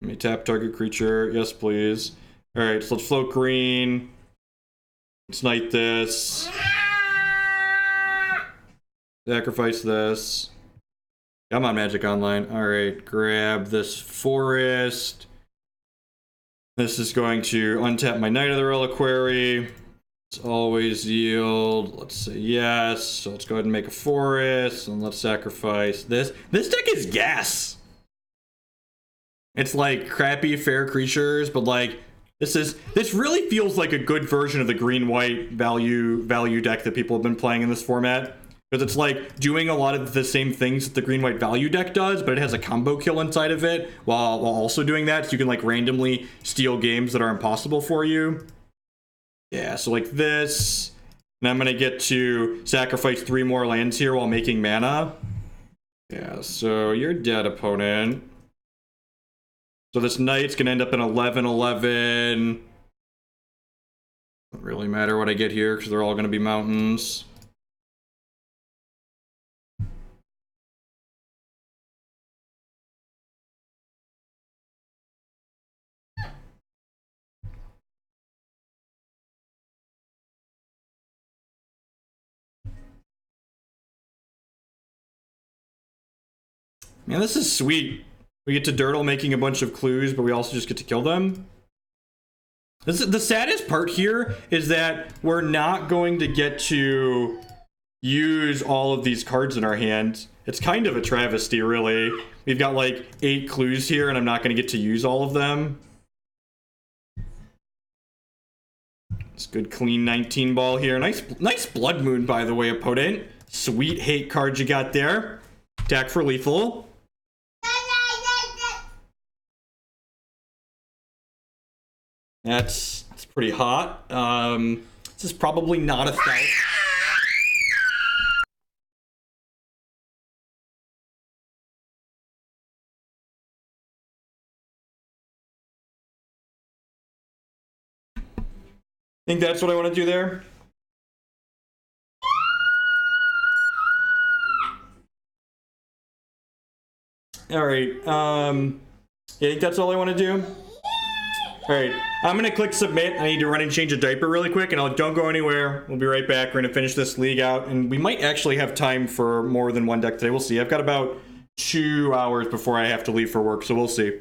Let me tap target creature. Yes, please. All right, so let's float green. Let's knight this. Sacrifice this. I'm on Magic Online. Alright, grab this forest. This is going to untap my Knight of the Reliquary. Let's always yield. Let's say yes. So let's go ahead and make a forest, and let's sacrifice this. This deck is gas. It's like crappy fair creatures, but like this really feels like a good version of the green-white value deck that people have been playing in this format. Because it's like doing a lot of the same things that the green-white value deck does, but it has a combo kill inside of it while also doing that, so you can like randomly steal games that are impossible for you. Yeah, so like this, and I'm gonna get to sacrifice 3 more lands here while making mana. Yeah, so you're dead, opponent. So this Knight's gonna end up in 11-11. Doesn't really matter what I get here, because they're all gonna be mountains. Man, this is sweet. We get to Dirtle making a bunch of clues, but we also just get to kill them. The saddest part here is that we're not going to get to use all of these cards in our hand. It's kind of a travesty, really. We've got like 8 clues here, and I'm not going to get to use all of them. It's good, clean 19 ball here. Nice Blood Moon, by the way, opponent. Sweet hate card you got there. Attack for lethal. That's pretty hot. This is probably not a thing. Think that's what I want to do there? Alright, I think that's all I want to do. Alright, I'm gonna click submit. I need to run and change a diaper really quick, and don't go anywhere. We'll be right back. We're gonna finish this league out, and we might actually have time for more than one deck today. We'll see. I've got about 2 hours before I have to leave for work, so we'll see.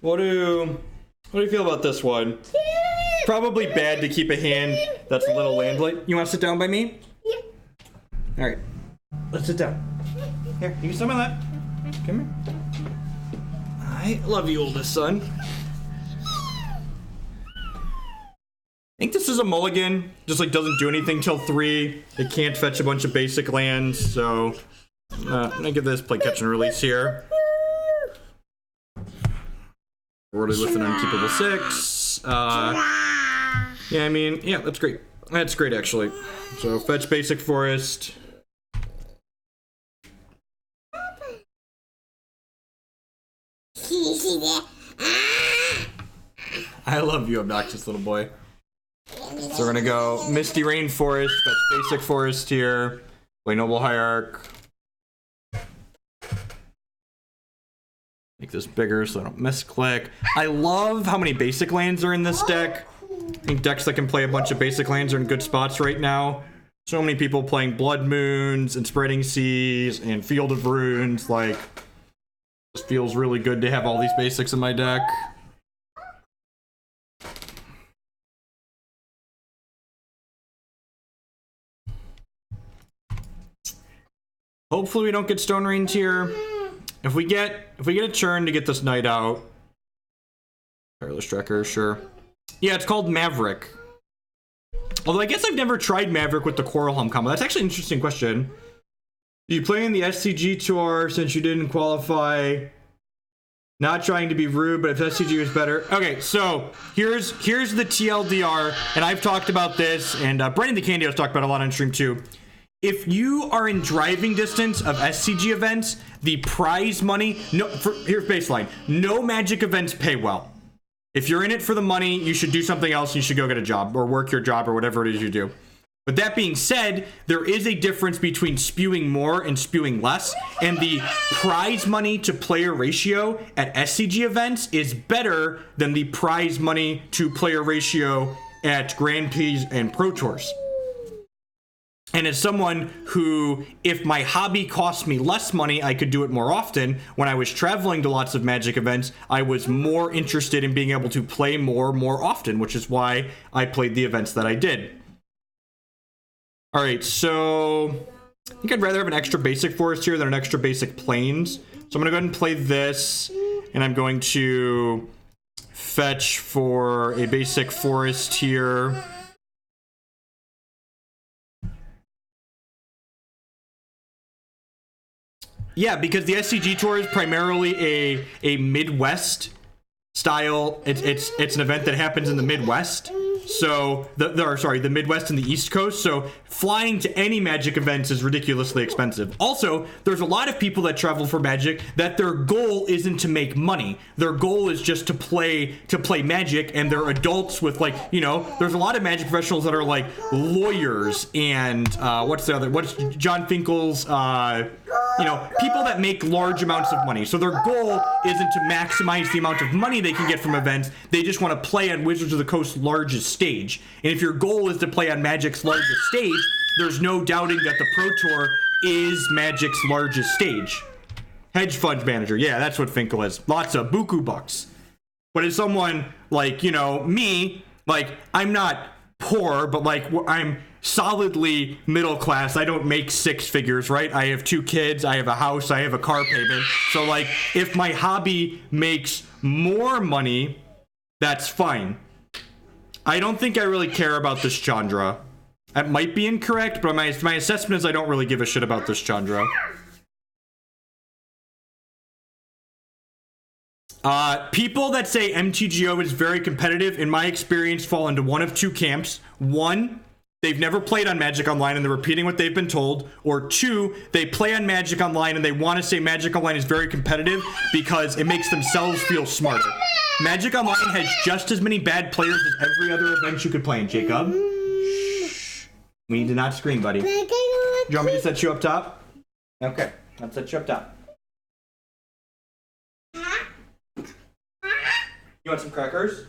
What do you feel about this one? Probably bad to keep a hand that's a little landlight. You want to sit down by me? Yeah. All right. Let's sit down. Here, you can sit on that. Come here. I love you, oldest son. I think this is a mulligan. Just like doesn't do anything till 3. It can't fetch a bunch of basic lands, so I'm gonna give this play catch and release here. Already with an unkeepable 6. Yeah, I mean, yeah, that's great. That's great, actually. So, fetch basic forest. I love you, obnoxious little boy. So we're gonna go Misty Rainforest, that's basic forest here. Play Noble Hierarch. Make this bigger so I don't misclick. I love how many basic lands are in this deck. I think decks that can play a bunch of basic lands are in good spots right now. So many people playing Blood Moons and Spreading Seas and Field of Runes. Like, this feels really good to have all these basics in my deck. Hopefully we don't get Stone Rained here. If we get a churn to get this knight out. Tireless Tracker, sure. Yeah, it's called Maverick. Although I guess I've never tried Maverick with the Coralhelm combo. That's actually an interesting question. Do you play in the SCG tour since you didn't qualify? Not trying to be rude, but if SCG was better. Okay, so here's the TLDR, and I've talked about this, and Brandon the Candy has talked about a lot on stream too. If you are in driving distance of SCG events, the prize money, here's baseline. No Magic events pay well. If you're in it for the money, you should do something else. You should go get a job or work your job or whatever it is you do. But that being said, there is a difference between spewing more and spewing less. And the prize money to player ratio at SCG events is better than the prize money to player ratio at Grand Prix and Pro Tours. And as someone who, if my hobby cost me less money, I could do it more often. When I was traveling to lots of Magic events, I was more interested in being able to play more often, which is why I played the events that I did. All right, so I think I'd rather have an extra basic forest here than an extra basic plains. So I'm gonna go ahead and play this, and I'm going to fetch for a basic forest here. Yeah, because the SCG tour is primarily a Midwest style. It's an event that happens in the Midwest. So the Midwest and the East Coast. So flying to any Magic events is ridiculously expensive. Also, there's a lot of people that travel for Magic that their goal isn't to make money. Their goal is just to play Magic, and they're adults with, like, you know, there's a lot of Magic professionals that are like lawyers and what's John Finkel's you know, people that make large amounts of money. So their goal isn't to maximize the amount of money they can get from events. They just want to play on Wizards of the Coast's largest stage. And if your goal is to play on Magic's largest stage, there's no doubting that the Pro Tour is Magic's largest stage. Hedge fund manager. Yeah, that's what Finkel is. Lots of buku bucks. But as someone like, you know, me, like, I'm not poor, but like, I'm solidly middle class. I don't make six figures, right? I have 2 kids, I have a house, I have a car payment. So like, if my hobby makes more money, that's fine. I don't think I really care about this Chandra. That might be incorrect, but my assessment is I don't really give a shit about this Chandra. People that say MTGO is very competitive, in my experience, fall into one of 2 camps. 1, they've never played on Magic Online and they're repeating what they've been told. Or 2, they play on Magic Online and they want to say Magic Online is very competitive because it makes themselves feel smarter. Magic Online has just as many bad players as every other event you could play in, Jacob. Shh. We need to not scream, buddy. Do you want me to set you up top? Okay, I'll set you up top. You want some crackers?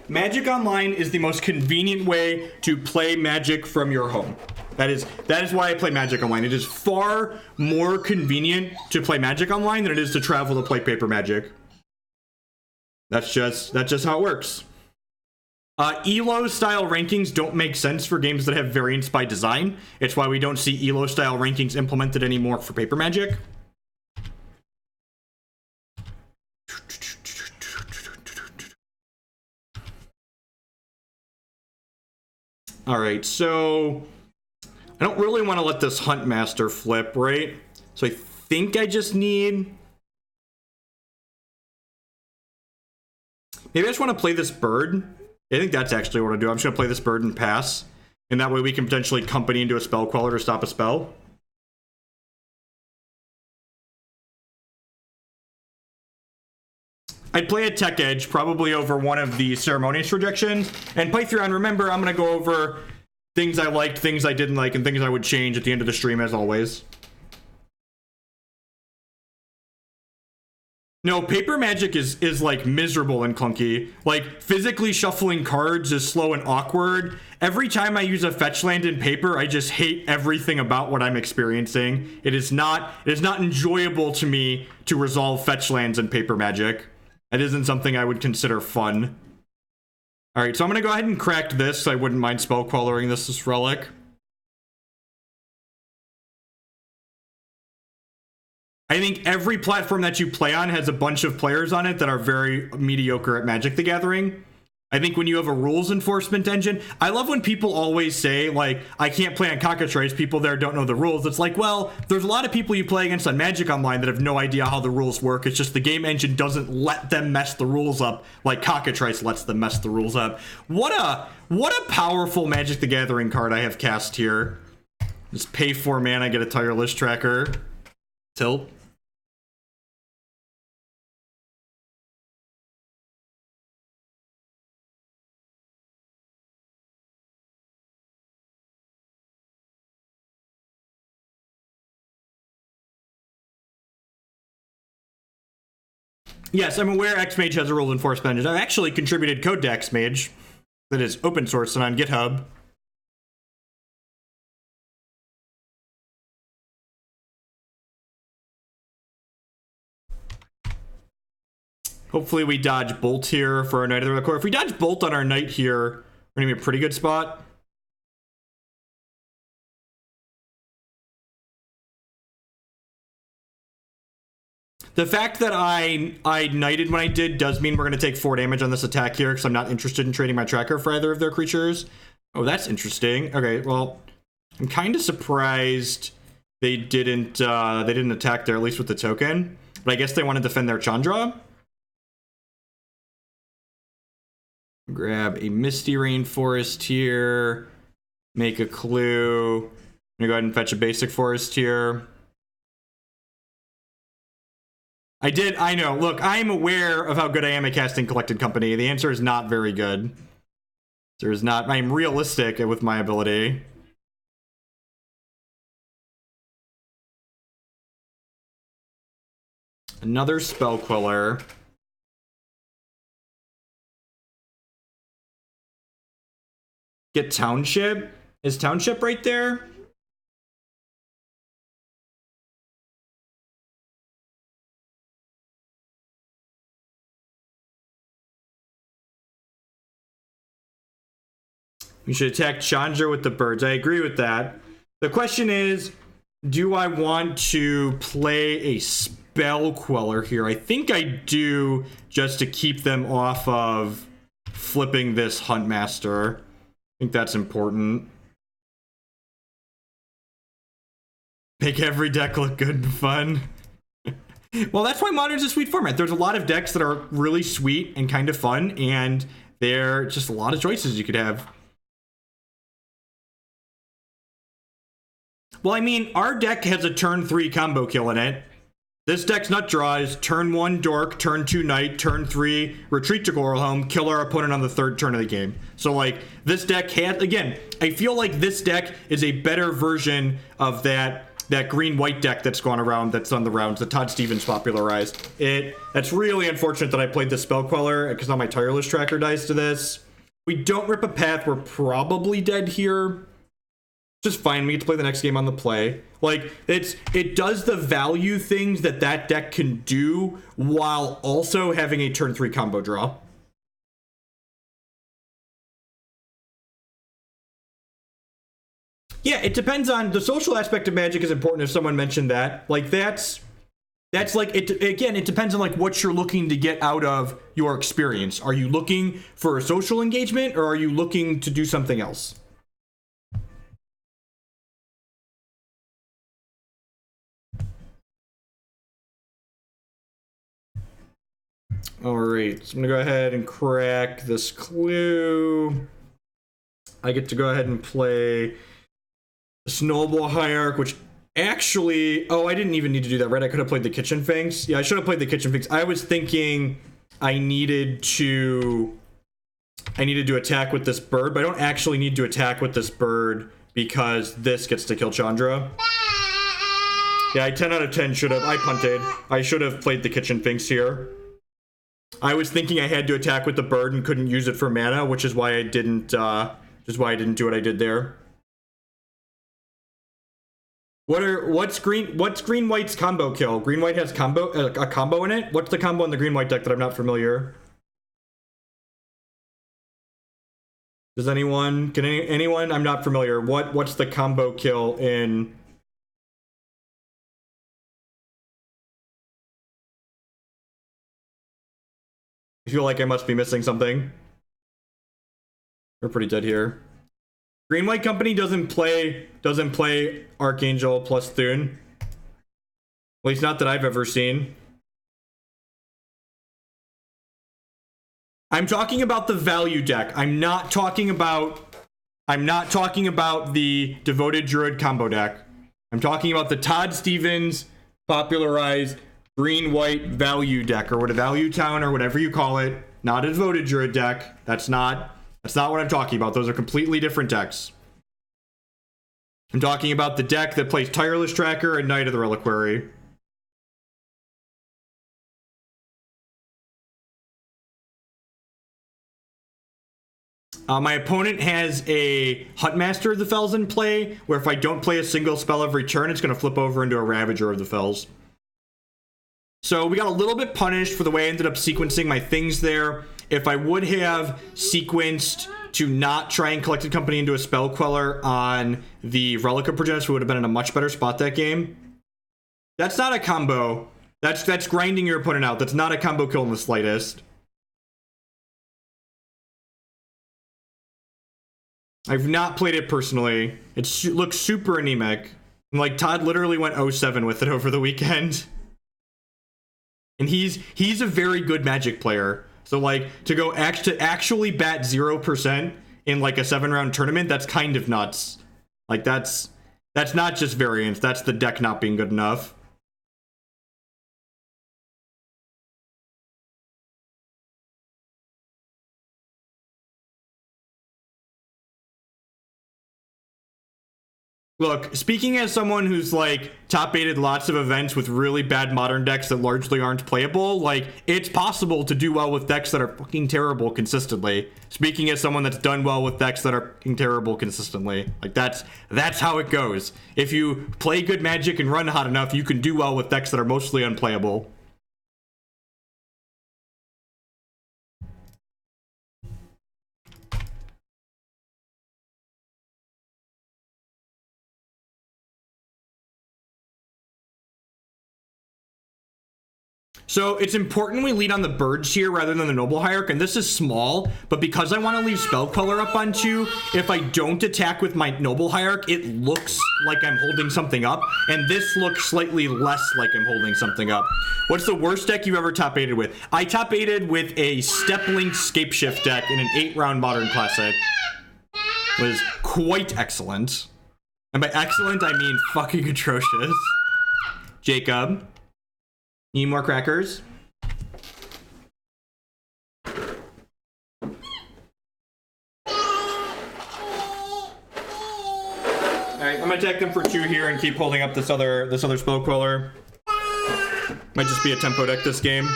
Magic Online is the most convenient way to play Magic from your home. That is why I play Magic Online. It is far more convenient to play Magic Online than it is to travel to play paper Magic. That's just how it works. ELO style rankings don't make sense for games that have variants by design. It's why we don't see ELO style rankings implemented anymore for paper Magic. All right, so I don't really want to let this Hunt Master flip, right? So I think I just need... Maybe I just want to play this bird. I think that's actually what I'll do. I'm just going to play this bird and pass. And that way we can potentially company into a Spell Queller to stop a spell. I'd play a Tech Edge, probably over one of the Ceremonious Rejections. And Python, remember, I'm going to go over things I liked, things I didn't like, and things I would change at the end of the stream, as always. No, paper magic is like miserable and clunky. Like, physically shuffling cards is slow and awkward. Every time I use a fetch land in paper, I just hate everything about what I'm experiencing. It is not enjoyable to me to resolve fetch lands in paper magic. It isn't something I would consider fun. Alright, so I'm gonna go ahead and crack this. I wouldn't mind spell quellering this relic. I think every platform that you play on has a bunch of players on it that are very mediocre at Magic the Gathering. I think when you have a rules enforcement engine, I love when people always say, like, I can't play on Cockatrice, people there don't know the rules. It's like, well, there's a lot of people you play against on Magic Online that have no idea how the rules work. It's just the game engine doesn't let them mess the rules up like Cockatrice lets them mess the rules up. What a powerful Magic the Gathering card I have cast here. Just pay 4 mana, get a Tireless Tracker. Tilt. Yes, I'm aware Xmage has a rules enforcement engine. I've actually contributed code to Xmage that is open source and on GitHub. Hopefully we dodge Bolt here for our Knight of the Record. If we dodge Bolt on our Knight here, we're gonna be in a pretty good spot. The fact that I knighted when I did does mean we're going to take 4 damage on this attack here, because I'm not interested in trading my tracker for either of their creatures. Oh, that's interesting. Okay, well, I'm kind of surprised they didn't attack there, at least with the token. But I guess they want to defend their Chandra. Grab a Misty Rainforest here. Make a clue. I'm going to go ahead and fetch a basic forest here. I know. Look, I am aware of how good I am at casting Collected Company. The answer is not very good. There is not. I am realistic with my ability. Another Spell Queller. Get Township? Is Township right there? We should attack Chandra with the birds. I agree with that. The question is, do I want to play a Spell Queller here? I think I do, just to keep them off of flipping this Huntmaster. I think that's important. Make every deck look good and fun. Well, that's why Modern's a sweet format. There's a lot of decks that are really sweet and kind of fun, and there are just a lot of choices you could have. Well, I mean, our deck has a turn 3 combo kill in it. This deck's nut draw is turn 1 Dork, turn 2 Knight, turn 3 Retreat to Coralhelm, kill our opponent on the 3rd turn of the game. So, like, this deck has, again, I feel like this deck is a better version of that green-white deck that's gone around, that's on the rounds, that Todd Stevens popularized. That's really unfortunate that I played the Spell Queller, because now my Tireless Tracker dies to this. We don't rip a path, we're probably dead here. Just fine, we get to play the next game on the play. Like, it does the value things that deck can do while also having a turn 3 combo draw. Yeah, it depends on the social aspect of Magic is important, if someone mentioned that. Like, that's like, it depends on like what you're looking to get out of your experience. Are you looking for a social engagement, or are you looking to do something else? All right, so I'm gonna go ahead and crack this clue. I get to go ahead and play this Noble Hierarch, which actually, oh, I didn't even need to do that, right? I could have played the Kitchen Finks. Yeah, I should have played the Kitchen Finks. I was thinking I needed to attack with this bird, but I don't actually need to attack with this bird because this gets to kill Chandra. Yeah, I 10 out of 10 should have. I punted. I should have played the Kitchen Finks here. I was thinking I had to attack with the bird and couldn't use it for mana, which is why I didn't. Just why I didn't do what I did there. What's green white's combo kill? Green white has a combo in it. What's the combo in the green white deck that I'm not familiar? Does anyone? Can anyone? I'm not familiar. What's the combo kill in? I feel like I must be missing something. We're pretty dead here. Green White Company doesn't play Archangel plus Thune. At least not that I've ever seen. I'm talking about the value deck. I'm not talking about the Devoted Druid combo deck. I'm talking about the Todd Stevens popularized green white value deck, or what a value town, or whatever you call it. Not a Devoted Druid deck. That's not what I'm talking about. Those are completely different decks. I'm talking about the deck that plays Tireless Tracker and Knight of the Reliquary. My opponent has a Huntmaster of the Fells in play, where if I don't play a single spell every turn, it's going to flip over into a Ravager of the Fells. So we got a little bit punished for the way I ended up sequencing my things there. If I would have sequenced to not try and Collected Company into a Spell Queller on the Relic of Progenitus, we would have been in a much better spot that game. That's not a combo. That's grinding your opponent out. That's not a combo kill in the slightest. I've not played it personally. It looks super anemic. Like, Todd literally went 0-7 with it over the weekend. And he's a very good Magic player. So, like, to actually bat 0% in, like, a 7-round tournament, that's kind of nuts. Like, that's not just variance. That's the deck not being good enough. Look, speaking as someone who's, like, top-8'd lots of events with really bad modern decks that largely aren't playable, like, it's possible to do well with decks that are fucking terrible consistently. Speaking as someone that's done well with decks that are fucking terrible consistently. Like, that's how it goes. If you play good Magic and run hot enough, you can do well with decks that are mostly unplayable. So it's important we lead on the birds here rather than the Noble Hierarch, and this is small, but because I want to leave Spell Queller up on 2, if I don't attack with my Noble Hierarch, it looks like I'm holding something up, and this looks slightly less like I'm holding something up. What's the worst deck you've ever top-8'd with? I top-8'd with a Step-Link Scapeshift deck in an 8-round Modern Classic. It was quite excellent. And by excellent, I mean fucking atrocious. Jacob? Need more crackers? Alright, I'm gonna attack them for 2 here and keep holding up this other Spell Queller. Might just be a tempo deck this game.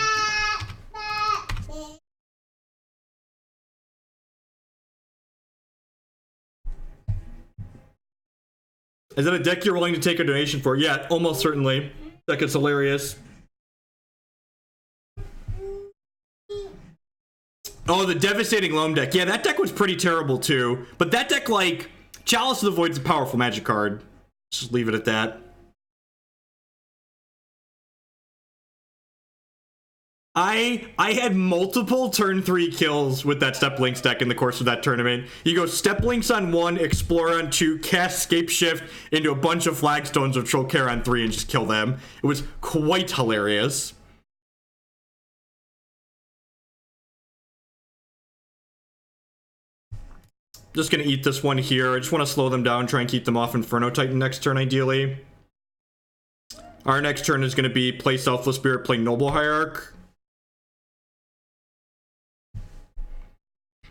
Is that a deck you're willing to take a donation for? Yeah, almost certainly. That gets hilarious. Oh, the Devastating Loam deck. Yeah, that deck was pretty terrible too. But that deck, like, Chalice of the Void's a powerful Magic card. Just leave it at that. I had multiple turn 3 kills with that Step Links deck in the course of that tournament. You go Step Links on 1, Explore on 2, cast Scapeshift into a bunch of Flagstones of Troll Care on 3 and just kill them. It was quite hilarious. Just gonna eat this one here. I just want to slow them down, try and keep them off Inferno Titan next turn, ideally. Our next turn is gonna be play Selfless Spirit, play Noble Hierarch.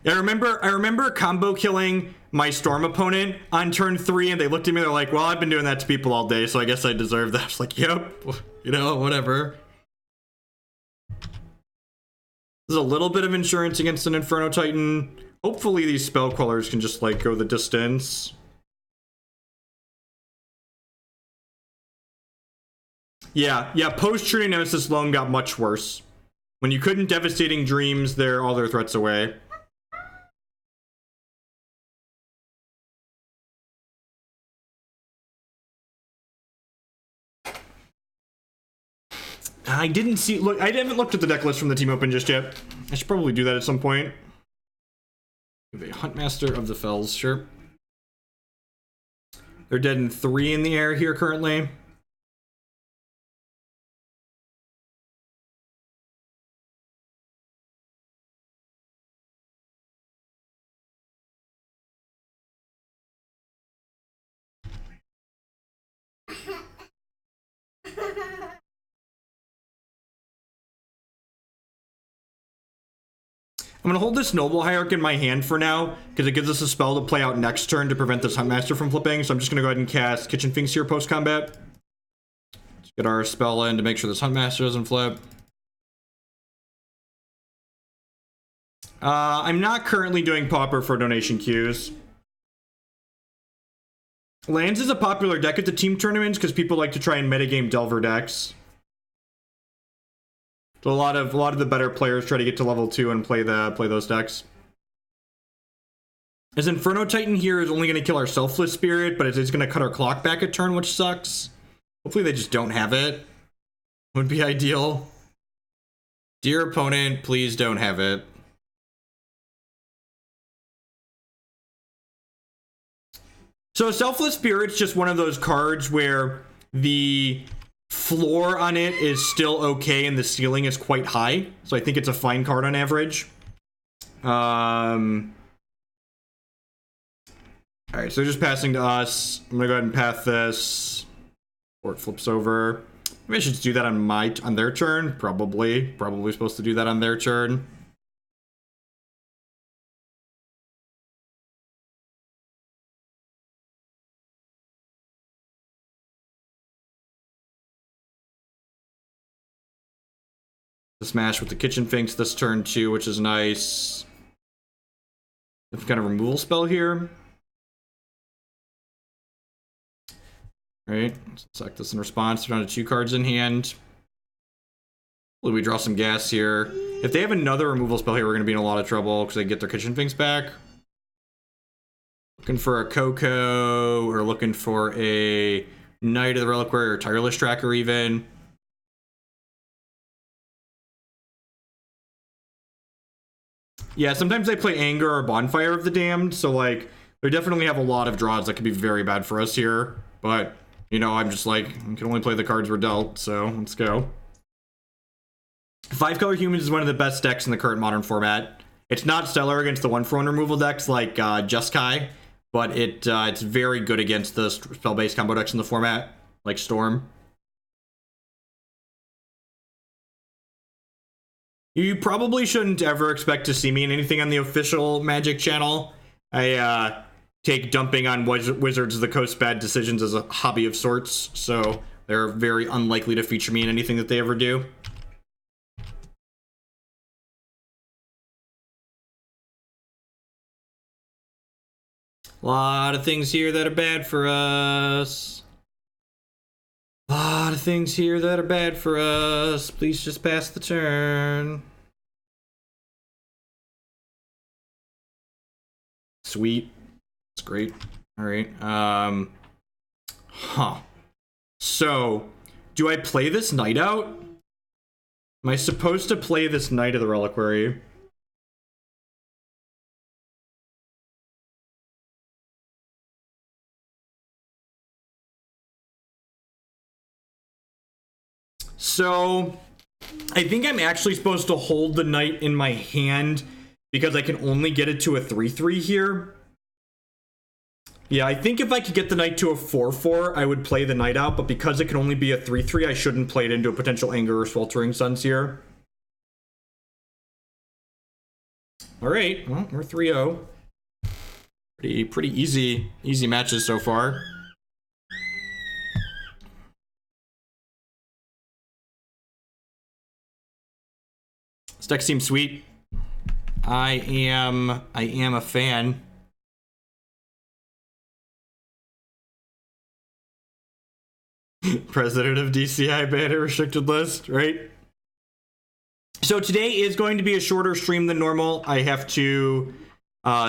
I remember combo killing my Storm opponent on turn 3, and they looked at me, they're like, well, I've been doing that to people all day, so I guess I deserve that. I was like, yep, you know, whatever. There's a little bit of insurance against an Inferno Titan. Hopefully these Spell Quellers can just, like, go the distance. Yeah, post-True Nemesis Loam got much worse. When you couldn't Devastating Dreams all their threats away. I didn't see, look, I haven't looked at the deck list from the Team Open just yet. I should probably do that at some point. A Huntmaster of the Fells, sure. They're dead in 3 in the air here currently. I'm gonna hold this Noble Hierarch in my hand for now, because it gives us a spell to play out next turn to prevent this Huntmaster from flipping, so I'm just gonna go ahead and cast Kitchen Finks here post-combat. Let's get our spell in to make sure this Huntmaster doesn't flip. I'm not currently doing Pauper for donation queues. Lands is a popular deck at the team tournaments because people like to try and metagame Delver decks. So a lot of the better players try to get to level 2 and play those decks. This Inferno Titan here is only going to kill our Selfless Spirit, but it's going to cut our clock back a turn, which sucks. Hopefully they just don't have it. Would be ideal. Dear opponent, please don't have it. So Selfless Spirit's just one of those cards where the floor on it is still okay and the ceiling is quite high, so I think it's a fine card on average. Alright, so just passing to us. I'm gonna go ahead and path this before it flips over. Maybe I should just do that on their turn. Probably supposed to do that on their turn. Smash with the Kitchen Finks this turn too, which is nice. Some kind of removal spell here. Alright, let's select this in response. We're down to 2 cards in hand. Hopefully we draw some gas here. If they have another removal spell here, we're going to be in a lot of trouble because they get their Kitchen Finks back. Looking for a Coco, or looking for a Knight of the Reliquary or Tireless Tracker even. Yeah, sometimes they play Anger or Bonfire of the Damned, so, like, they definitely have a lot of draws that could be very bad for us here. But, you know, I'm just like, we can only play the cards we're dealt, so let's go. 5-color Humans is one of the best decks in the current Modern format. It's not stellar against the 1-for-1 removal decks like Jeskai, but it's very good against the spell-based combo decks in the format, like Storm. You probably shouldn't ever expect to see me in anything on the official Magic channel. I take dumping on Wizards of the Coast bad decisions as a hobby of sorts, so they're very unlikely to feature me in anything that they ever do. A lot of things here that are bad for us. A lot of things here that are bad for us. Please just pass the turn. Sweet. That's great. Alright. So, do I play this Knight out? Am I supposed to play this Knight of the Reliquary? So, I think I'm actually supposed to hold the Knight in my hand because I can only get it to a 3/3 here. Yeah, I think if I could get the Knight to a 4/4, I would play the Knight out, but because it can only be a 3/3, I shouldn't play it into a potential Anger or Sweltering Suns here. All right, well, we're 3-0. Pretty easy matches so far. This deck seems sweet. I am a fan. President of DCI banner restricted list, right? So today is going to be a shorter stream than normal. I have to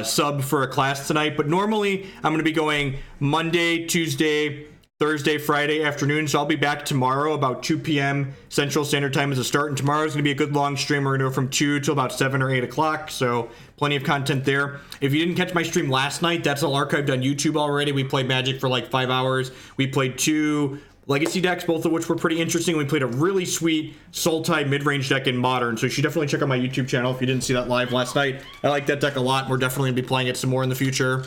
sub for a class tonight, but normally I'm going to be going Monday, Tuesday, Thursday, Friday afternoon. So I'll be back tomorrow about 2 p.m. Central Standard Time as a start. And tomorrow's going to be a good long stream. We're going to go from 2 till about 7 or 8 o'clock. So plenty of content there. If you didn't catch my stream last night, that's all archived on YouTube already. We played Magic for like 5 hours. We played 2 Legacy decks, both of which were pretty interesting. We played a really sweet Sultai mid-range deck in Modern, so you should definitely check out my YouTube channel if you didn't see that live last night. I like that deck a lot. We're definitely going to be playing it some more in the future.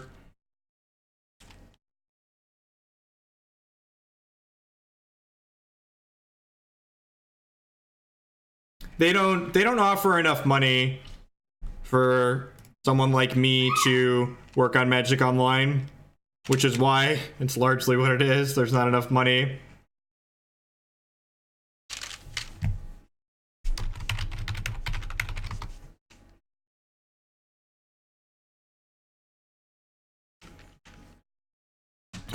They don't offer enough money for someone like me to work on Magic Online, which is why it's largely what it is. There's not enough money.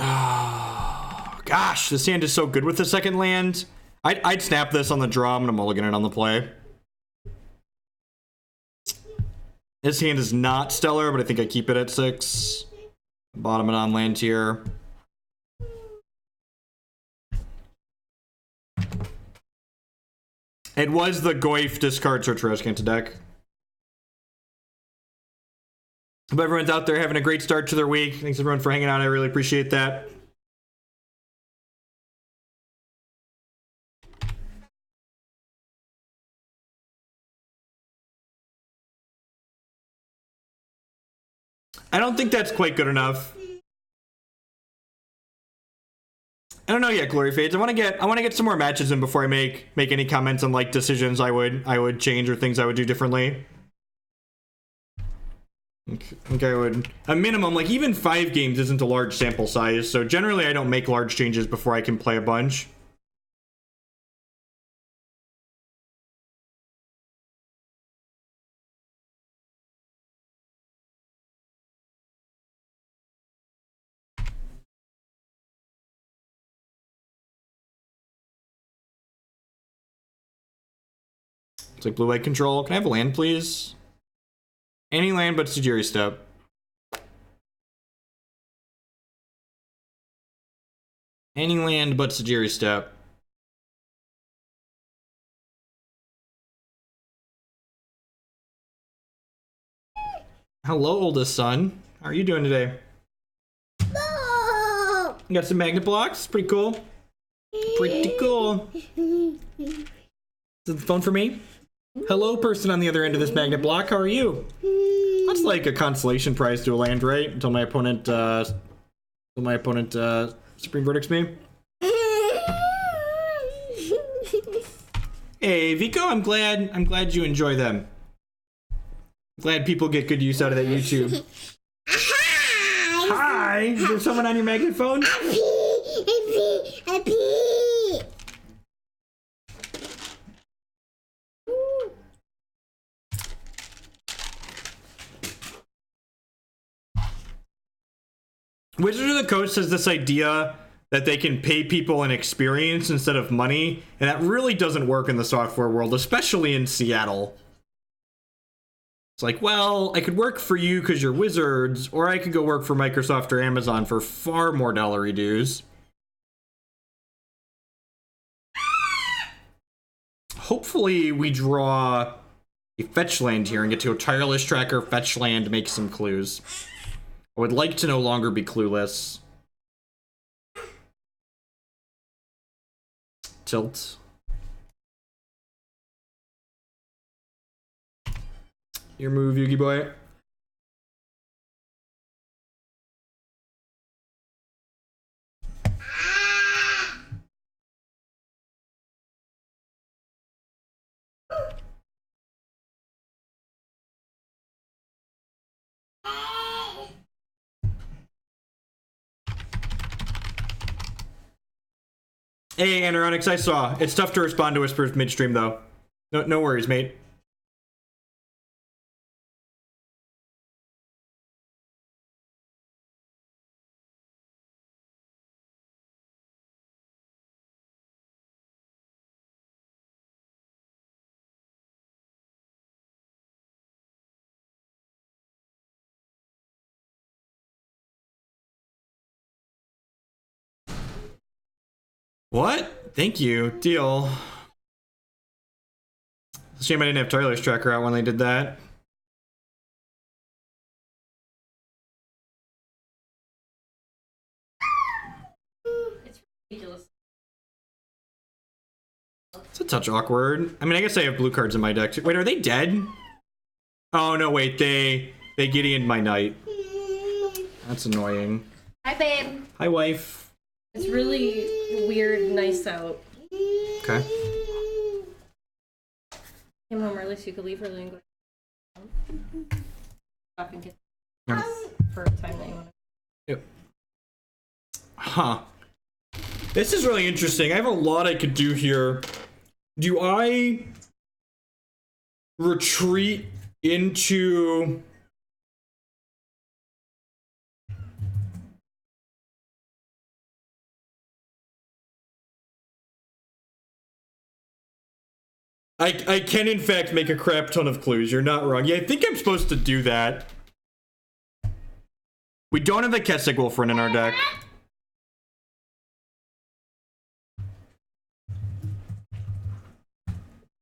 Oh, gosh, this hand is so good with the second land. I'd snap this on the draw. I'm gonna mulligan it on the play. This hand is not stellar, but I think I keep it at 6. Bottom it on land here. It was the Goyf discard Sartoroscanta deck. Hope everyone's out there having a great start to their week. Thanks everyone for hanging out. I really appreciate that. I don't think that's quite good enough. I don't know yet, Glory Fades. I want to get some more matches in before I make any comments on like decisions I would change or things I would do differently. I think I would, a minimum, like even 5 games isn't a large sample size, so generally I don't make large changes before I can play a bunch. It's like blue-white control. Can I have a land, please? Any land but Sejiri Steppe. Any land but Sejiri Steppe. Hello, oldest son. How are you doing today? No. You got some magnet blocks? Pretty cool. Pretty cool. Is it the phone for me? Hello, person on the other end of this magnet block. How are you? That's like a consolation prize to a land, right? Until my opponent, Supreme Verdicts me. Hey, Vico, I'm glad you enjoy them. I'm glad people get good use out of that YouTube. Hi! Is there someone on your magnet phone? Wizards of the Coast has this idea that they can pay people in experience instead of money, and that really doesn't work in the software world, especially in Seattle. It's like, well, I could work for you because you're wizards, or I could go work for Microsoft or Amazon for far more dollary dues. Hopefully we draw a fetch land here and get to a Tireless Tracker, fetch land, make some clues. I would like to no longer be clueless. Tilt. Your move, Yugi boy. Hey, Anoronics, I saw. It's tough to respond to whispers midstream, though. No worries, mate. What? Thank you. Deal. It's a shame I didn't have Tireless Tracker out when they did that. It's ridiculous. It's a touch awkward. I mean, I guess I have blue cards in my deck too. Wait, are they dead? Oh, no, wait. They Gideoned my knight. That's annoying. Hi, babe. Hi, wife. It's really weird, nice out. Okay. Came home early so you could leave early and go stop and get Yeah. for a time that you want to. Yep. Huh. This is really interesting. I have a lot I could do here. Do I retreat into... I can, in fact, make a crap ton of clues. You're not wrong. Yeah, I think I'm supposed to do that. We don't have the Keswick Wolfrin in our deck.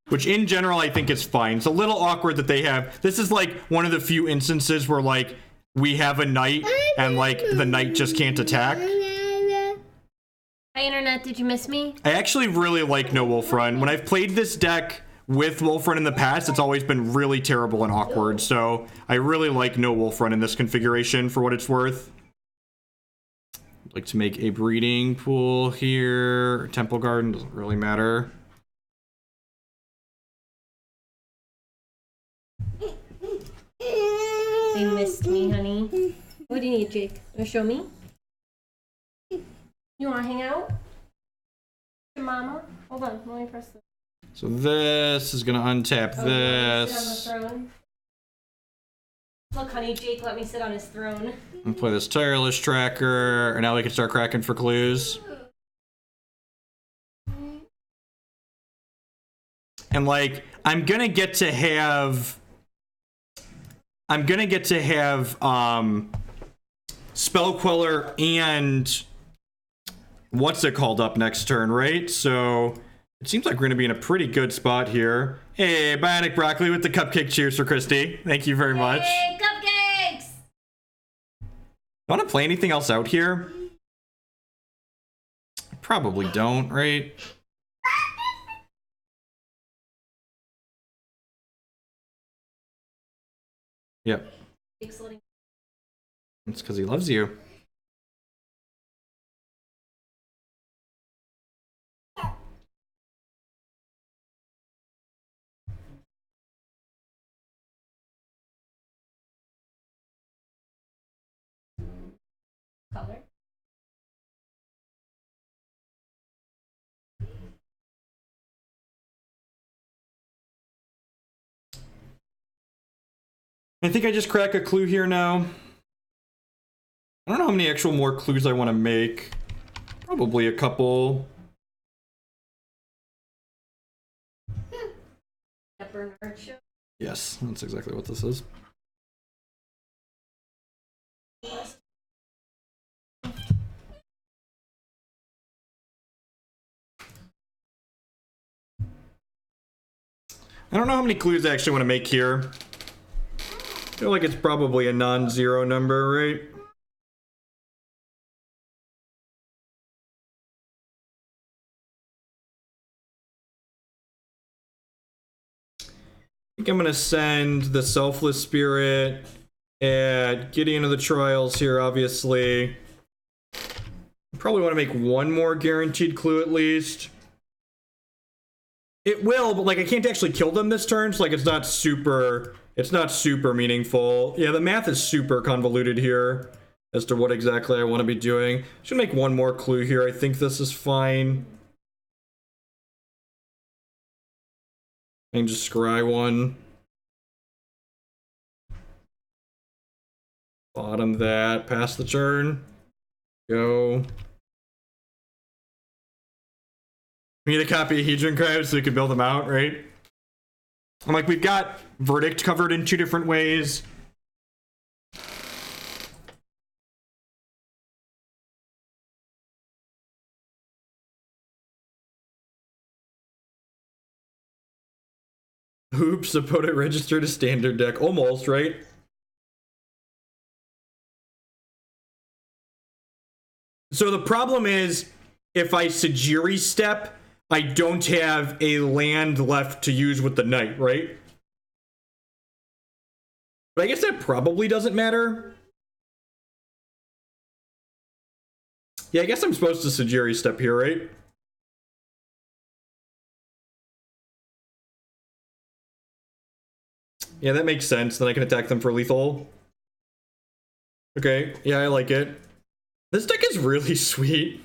Which, in general, I think is fine. It's a little awkward that they have... This is, like, one of the few instances where, like, we have a knight and, like, the knight just can't attack. Hi, Internet. Did you miss me? I actually really like no Wolfrun. When I've played this deck with Wolfrun in the past, it's always been really terrible and awkward. So I really like no Wolfrun in this configuration for what it's worth. I'd like to make a breeding pool here. Temple Garden doesn't really matter. They missed me, honey. What do you need, Jake? Want to show me? You want to hang out? Your mama? Hold on, let me press this. So this is going to untap this. Sit on the throne? Look, honey, Jake let me sit on his throne. And play this Tireless Tracker, and now we can start cracking for clues. And like, I'm gonna get to have Spell Queller and what's it called up next turn, right? So it seems like we're gonna be in a pretty good spot here. Hey, Bionic Broccoli with the cupcake cheers for Christy. Thank you very much. Hey, cupcakes! I want to play anything else out here? I probably don't, right? Yep. Jake's letting- It's because he loves you. Color. I think I just crack a clue here now. I don't know how many actual more clues I want to make. Probably a couple. That Bernard show. Yes, that's exactly what this is. I don't know how many clues I actually want to make here. I feel like it's probably a non-zero number, right? I think I'm gonna send the Selfless Spirit and Gideon of the Trials here, obviously. Probably want to make one more guaranteed clue at least. It will, but like I can't actually kill them this turn, so like it's not super meaningful. Yeah, the math is super convoluted here as to what exactly I want to be doing. Should make one more clue here. I think this is fine. And just scry one. Bottom that, pass the turn. Go. We need a copy of Hedron Crowd so we can build them out, right? I'm like, we've got Verdict covered in 2 different ways. Oops, opponent registered a standard deck. Almost, right? So the problem is, if I Sejiri Steppe, I don't have a land left to use with the Knight, right? But I guess that probably doesn't matter. Yeah, I guess I'm supposed to Sejiri Steppe here, right? Yeah, that makes sense. Then I can attack them for lethal. Okay, yeah, I like it. This deck is really sweet.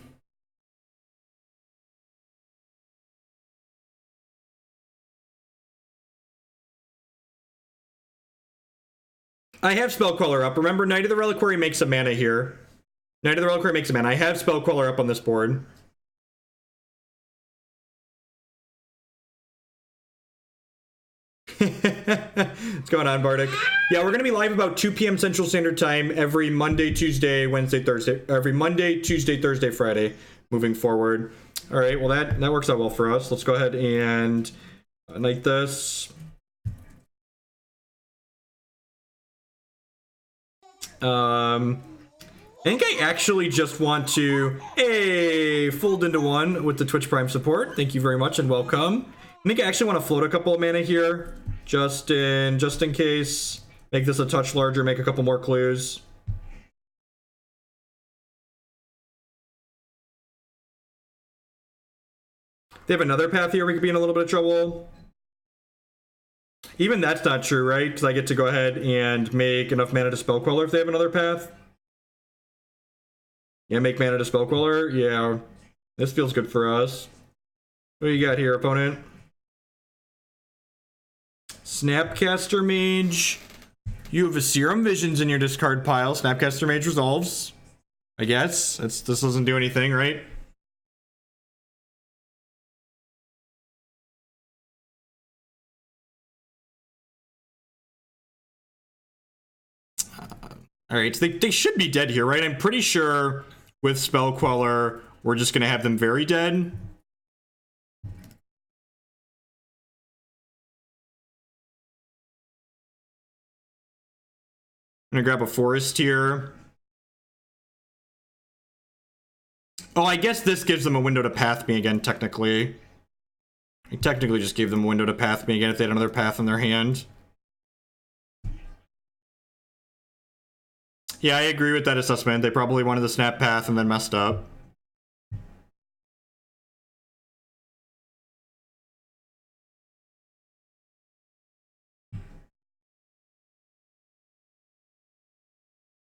I have Spell Queller up. Remember, Knight of the Reliquary makes a mana here. Knight of the Reliquary makes a mana. I have Spell Queller up on this board. What's going on, Bardic? Yeah, we're going to be live about 2 p.m. Central Standard Time every Monday, Tuesday, Wednesday, Thursday. Every Monday, Tuesday, Thursday, Friday, moving forward. All right, well, that works out well for us. Let's go ahead and knight this. I think I actually just want to fold into one with the Twitch Prime support. Thank you very much and welcome. I think I actually want to float a couple of mana here, just in case. Make this a touch larger, make a couple more clues. They have another path here, we could be in a little bit of trouble. Even that's not true, right? Because I get to go ahead and make enough mana to Spell Queller if they have another path. Yeah, make mana to Spell Queller. Yeah, this feels good for us. What do you got here, opponent? Snapcaster Mage. You have a Serum Visions in your discard pile. Snapcaster Mage resolves. I guess. This doesn't do anything, right? Alright, so they should be dead here, right? I'm pretty sure with Spell Queller, we're just going to have them very dead. I'm gonna grab a forest here. Oh, I guess this gives them a window to path me again, technically. I technically just gave them a window to path me again if they had another path in their hand. Yeah, I agree with that assessment. They probably wanted the snap path and then messed up.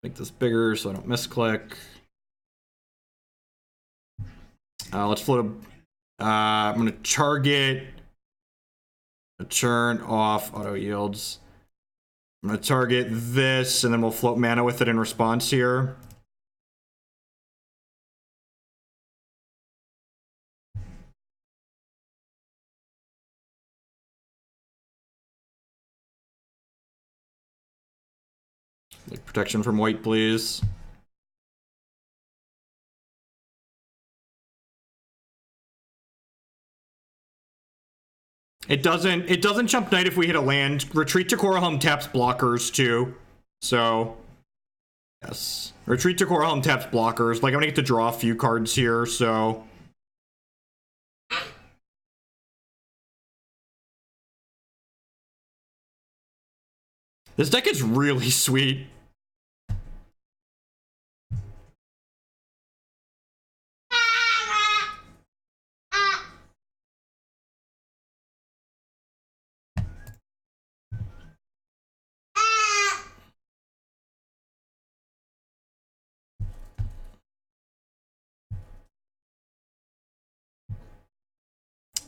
Make this bigger so I don't misclick. Let's float a... I'm going to target a turn off auto yields. I'm going to target this, and then we'll float mana with it in response here. Like protection from white, please. It doesn't jump Knight if we hit a land. Retreat to Coralhelm taps blockers too. So yes. Retreat to Coralhelm taps blockers. Like I'm gonna get to draw a few cards here, so this deck is really sweet.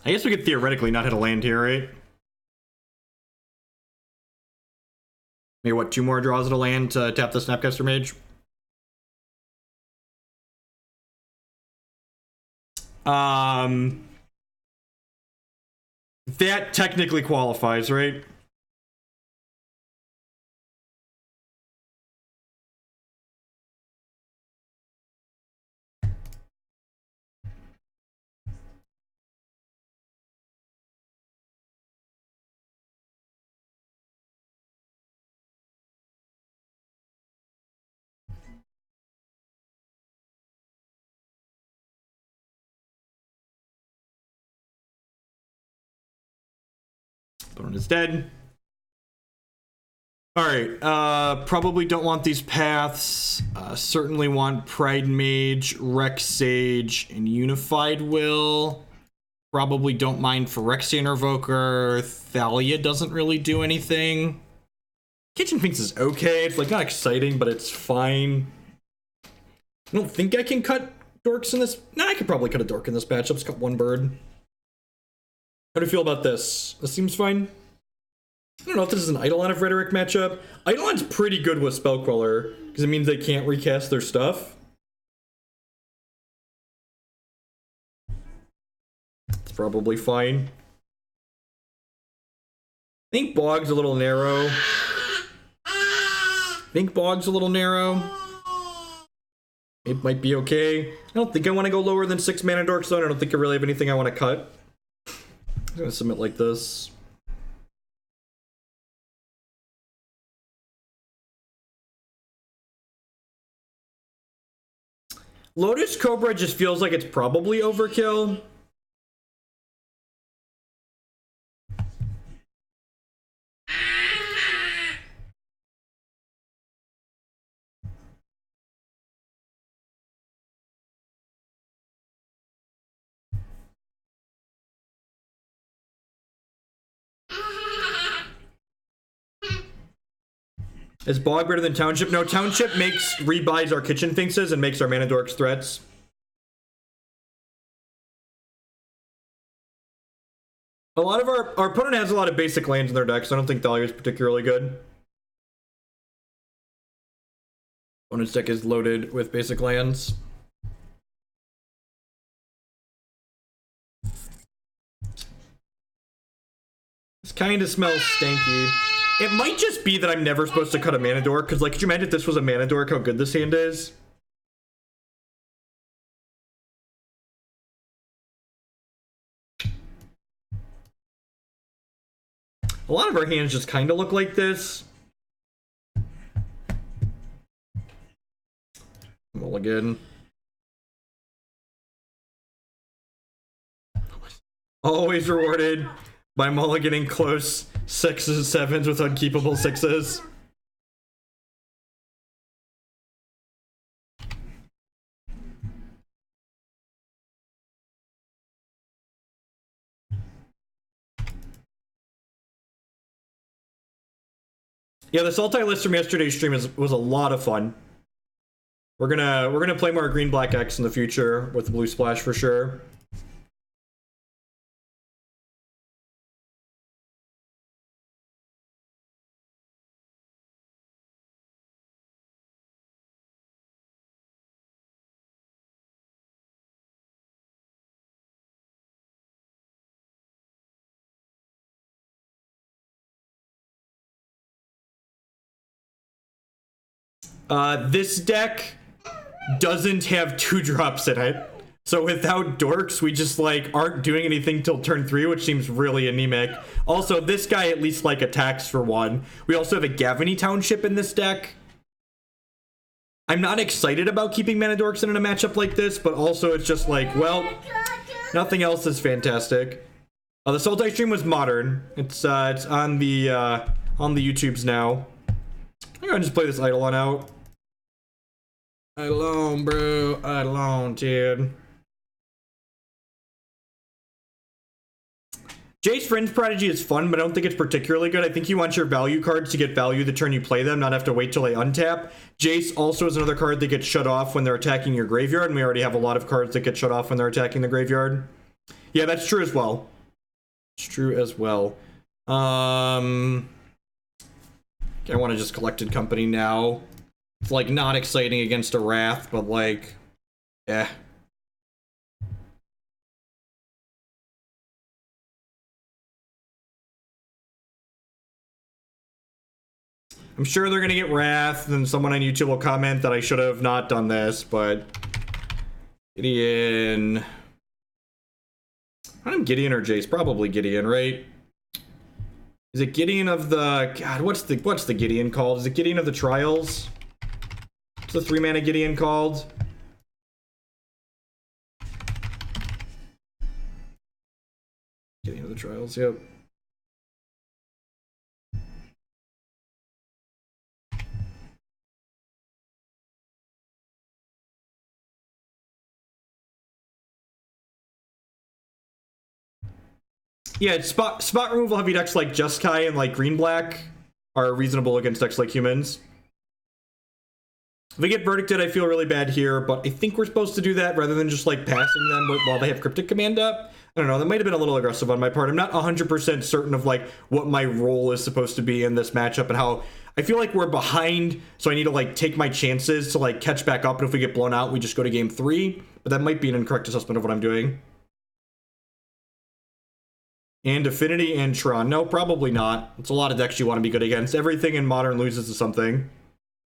I guess we could theoretically not hit a land here, right? Maybe what, 2 more draws at a land to tap the Snapcaster Mage? That technically qualifies, right? Opponent is dead. Alright, probably don't want these paths. Certainly want Pridemage, Rex Sage, and Unified Will. Probably don't mind Phyrexian Revoker. Thalia doesn't really do anything. Kitchen Finks is okay. It's like not exciting, but it's fine. I don't think I can cut dorks in this. Nah, I could probably cut a dork in this matchup. Just cut 1 bird. How do you feel about this? This seems fine. I don't know if this is an Eidolon of Rhetoric matchup. Eidolon's pretty good with Spell Queller, because it means they can't recast their stuff. It's probably fine. I think Bog's a little narrow. It might be okay. I don't think I want to go lower than 6 mana dorks, though. I don't think I really have anything I want to cut. I'm gonna submit like this. Lotus Cobra just feels like it's probably overkill. Is Bog better than Township? No, Township rebuys our Kitchen Finkses and makes our Mana Dorks threats. A lot of our opponent has a lot of basic lands in their deck, so I don't think Thalia is particularly good. Opponent's deck is loaded with basic lands. This kind of smells stanky. It might just be that I'm never supposed to cut a mana dork, because, like, could you imagine if this was a mana dork, how good this hand is? A lot of our hands just kind of look like this. Mulligan. Always rewarded by mulliganing close 6s and 7s with unkeepable 6s. Yeah, the Sultai list from yesterday's stream was a lot of fun. We're gonna play more green black X in the future with the blue splash for sure. This deck doesn't have 2-drops in it. So without dorks, we just, like, aren't doing anything till turn 3, which seems really anemic. Also, this guy at least, like, attacks for 1. We also have a Gavony Township in this deck. I'm not excited about keeping mana dorks in a matchup like this, but also it's just like, well, nothing else is fantastic. The Sultai stream was modern. It's on the YouTubes now. I'm gonna just play this Eidolon out. Eidolon, bro. Eidolon, dude. Jace Friends Prodigy is fun, but I don't think it's particularly good. I think you want your value cards to get value the turn you play them, not have to wait till they untap. Jace also is another card that gets shut off when they're attacking your graveyard, and we already have a lot of cards that get shut off when they're attacking the graveyard. Yeah, that's true as well. It's true as well. Guess I want to just Collected Company now. It's like not exciting against a Wrath, but like, yeah. I'm sure they're gonna get Wrath, and someone on YouTube will comment that I should have not done this, but Gideon. I'm Gideon or Jace, probably Gideon, right? Is it Gideon of the God? What's the Gideon called? Is it Gideon of the Trials? What's the 3-mana Gideon called? Gideon of the Trials. Yep. Yeah, spot removal heavy decks like Jeskai and like green black are reasonable against decks like humans. If we get verdicted, I feel really bad here, but I think we're supposed to do that rather than just like passing them while they have Cryptic Command up. I don't know, that might have been a little aggressive on my part. I'm not 100% certain of like what my role is supposed to be in this matchup and how I feel like we're behind, so I need to like take my chances to like catch back up, and if we get blown out, we just go to game 3. But that might be an incorrect assessment of what I'm doing. And Affinity and Tron. No, probably not. It's a lot of decks you want to be good against. Everything in Modern loses to something.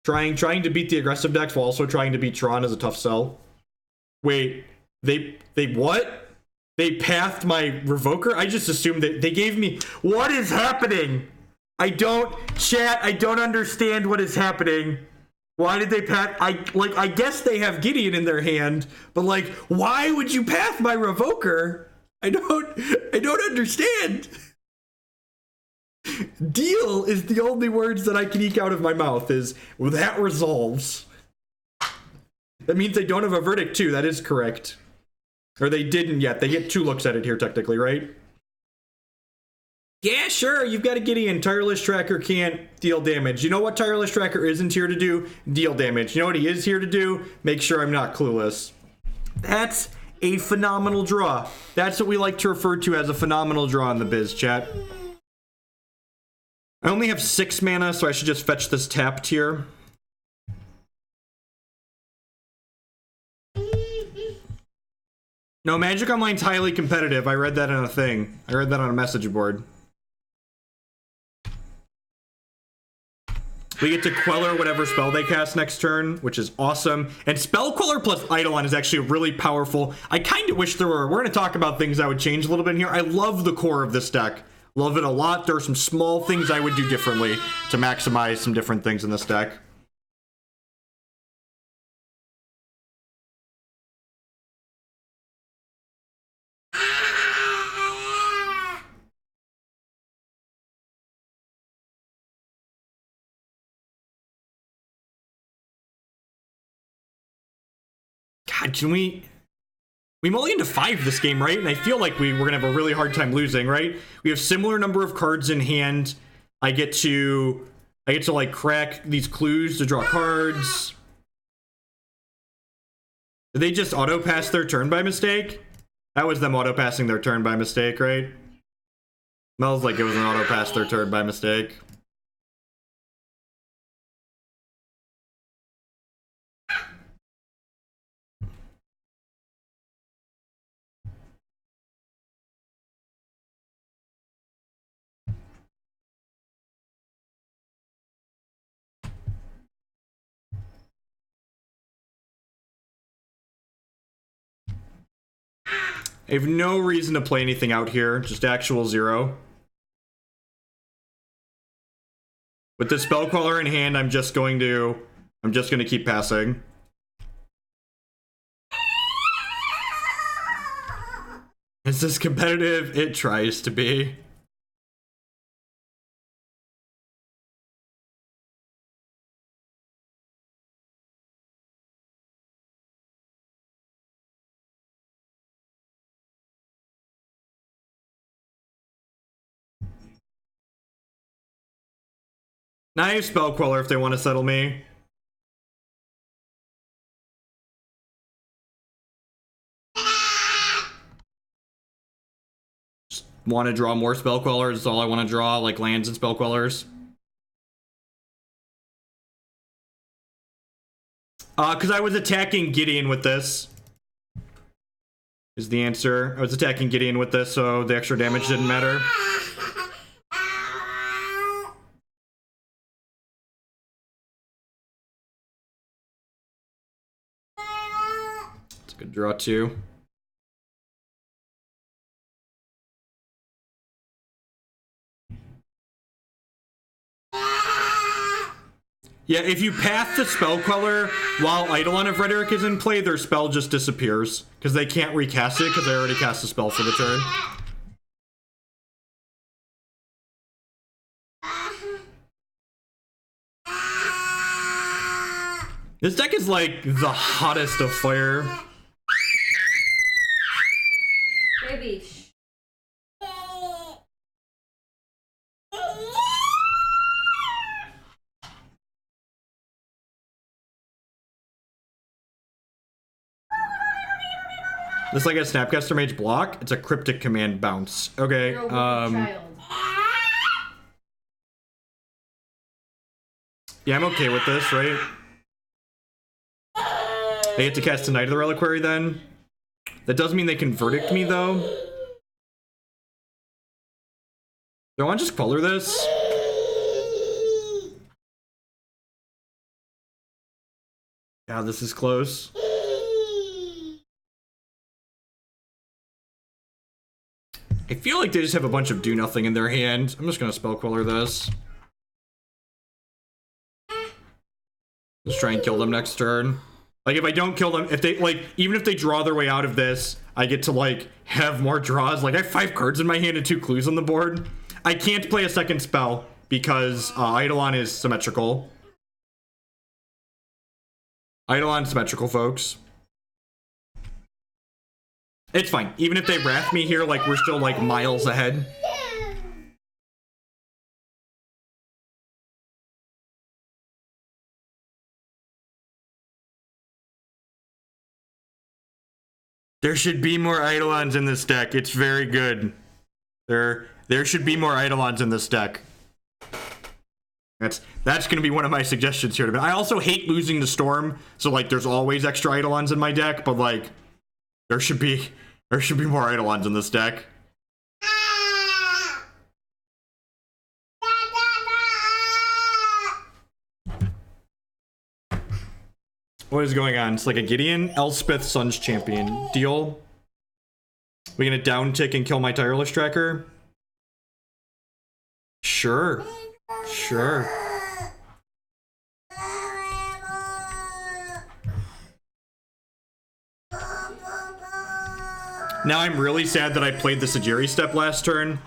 Trying to beat the aggressive decks while also trying to beat Tron is a tough sell. Wait, they what? They pathed my Revoker? I just assumed that they gave me... What is happening? I don't understand what is happening. Why did they path... I guess they have Gideon in their hand, but like, why would you path my Revoker? I don't understand. Deal is the only words that I can eke out of my mouth is, well, that resolves. That means they don't have a verdict too, that is correct. Or they didn't yet, they get 2 looks at it here technically, right? Yeah, sure, you've got a Gideon. Tireless Tracker can't deal damage. You know what Tireless Tracker isn't here to do? Deal damage. You know what he is here to do? Make sure I'm not clueless. That's a phenomenal draw. That's what we like to refer to as a phenomenal draw in the biz, chat. I only have 6 mana, so I should just fetch this tapped here. No, Magic Online's highly competitive. I read that in a thing. I read that on a message board. We get to Queller whatever spell they cast next turn, which is awesome. And Spell Queller plus Eidolon is actually really powerful. I kind of wish there were... We're going to talk about things I would change a little bit in here. I love the core of this deck. Love it a lot. There are some small things I would do differently to maximize some different things in this deck. God, can we mulligan to 5 this game, right? And I feel like we're gonna have a really hard time losing, right? We have similar number of cards in hand. I get to like crack these clues to draw cards. Did they just auto pass their turn by mistake? That was them auto passing their turn by mistake, right? Smells like it was an auto pass their turn by mistake. I have no reason to play anything out here, just actual 0. With the Spell Queller in hand, I'm just going to keep passing. Is this competitive? It tries to be. Now I have Spell Queller if they want to settle me. Just want to draw more Spell Quellers. That's all I want to draw, like lands and Spell Quellers. Because I was attacking Gideon with this. Is the answer. I was attacking Gideon with this, so the extra damage didn't matter. It's a good draw, too. Yeah, if you path the Spell Queller while Eidolon of Rhetoric is in play, their spell just disappears. Because they can't recast it because they already cast a spell for the turn. This deck is like the hottest of fire. Baby. This like a Snapcaster Mage block. It's a Cryptic Command bounce. Okay. You're a child. Yeah, I'm okay with this, right? I get to cast Tonight of the Reliquary then. That does mean they can verdict me though. Do I want to just color this? God, this is close. I feel like they just have a bunch of do nothing in their hand. I'm just gonna Spell Queller this. Just try and kill them next turn. Like if I don't kill them, if they like, even if they draw their way out of this, I get to like have more draws. Like I have 5 cards in my hand and 2 clues on the board. I can't play a second spell because Eidolon is symmetrical. Eidolon symmetrical, folks. It's fine. Even if they wrath me here, like we're still like miles ahead. There should be more Eidolons in this deck. It's very good. There should be more Eidolons in this deck. That's gonna be one of my suggestions here. I also hate losing the Storm, so like there's always extra Eidolons in my deck, but like there should be more Eidolons in this deck. What is going on? It's like a Gideon, Elspeth, Sun's Champion. Deal? We gonna down tick and kill my Tireless Tracker? Sure. Sure. Now I'm really sad that I played the Sejiri Steppe last turn.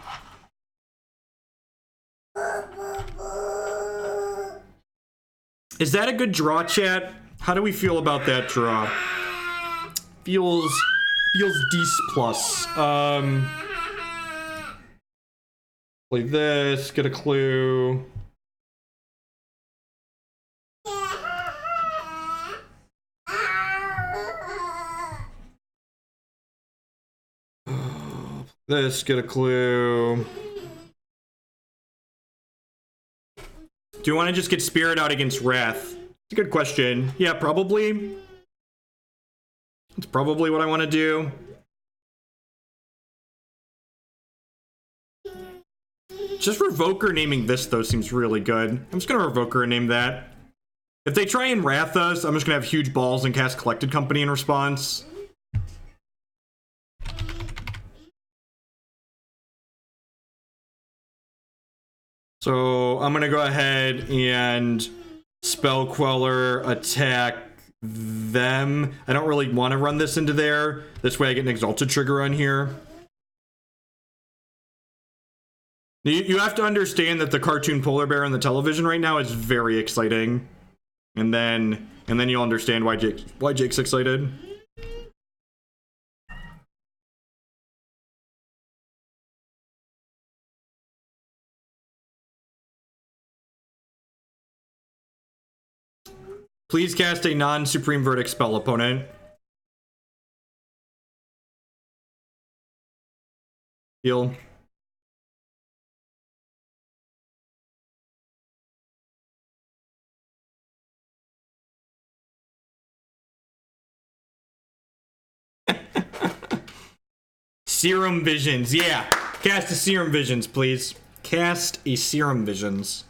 Is that a good draw, chat? How do we feel about that draw? Feels Dece plus. Play this, get a clue. This, get a clue. Do you want to just get Spirit out against Wrath? It's a good question. Yeah, probably. It's probably what I want to do. Just Revoker naming this, though, seems really good. I'm just going to Revoker and name that. If they try and Wrath us, I'm just going to have huge balls and cast Collected Company in response. So I'm going to go ahead and Spell Queller, attack them. I don't really want to run this into there. This way I get an Exalted trigger on here. You have to understand that the cartoon polar bear on the television right now is very exciting. And then you'll understand why Jake's excited. Please cast a non-Supreme Verdict spell, opponent. Heal. Serum Visions, yeah. Cast a Serum Visions, please. Cast a Serum Visions.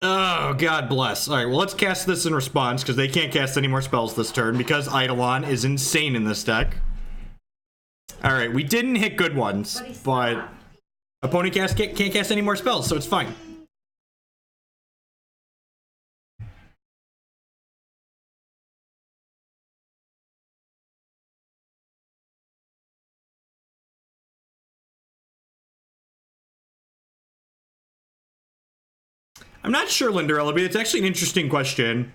Oh, God bless. All right, well, let's cast this in response, because they can't cast any more spells this turn, because Eidolon is insane in this deck. All right, we didn't hit good ones, but opponent can't cast any more spells, so it's fine. I'm not sure, Linderella, but it's actually an interesting question.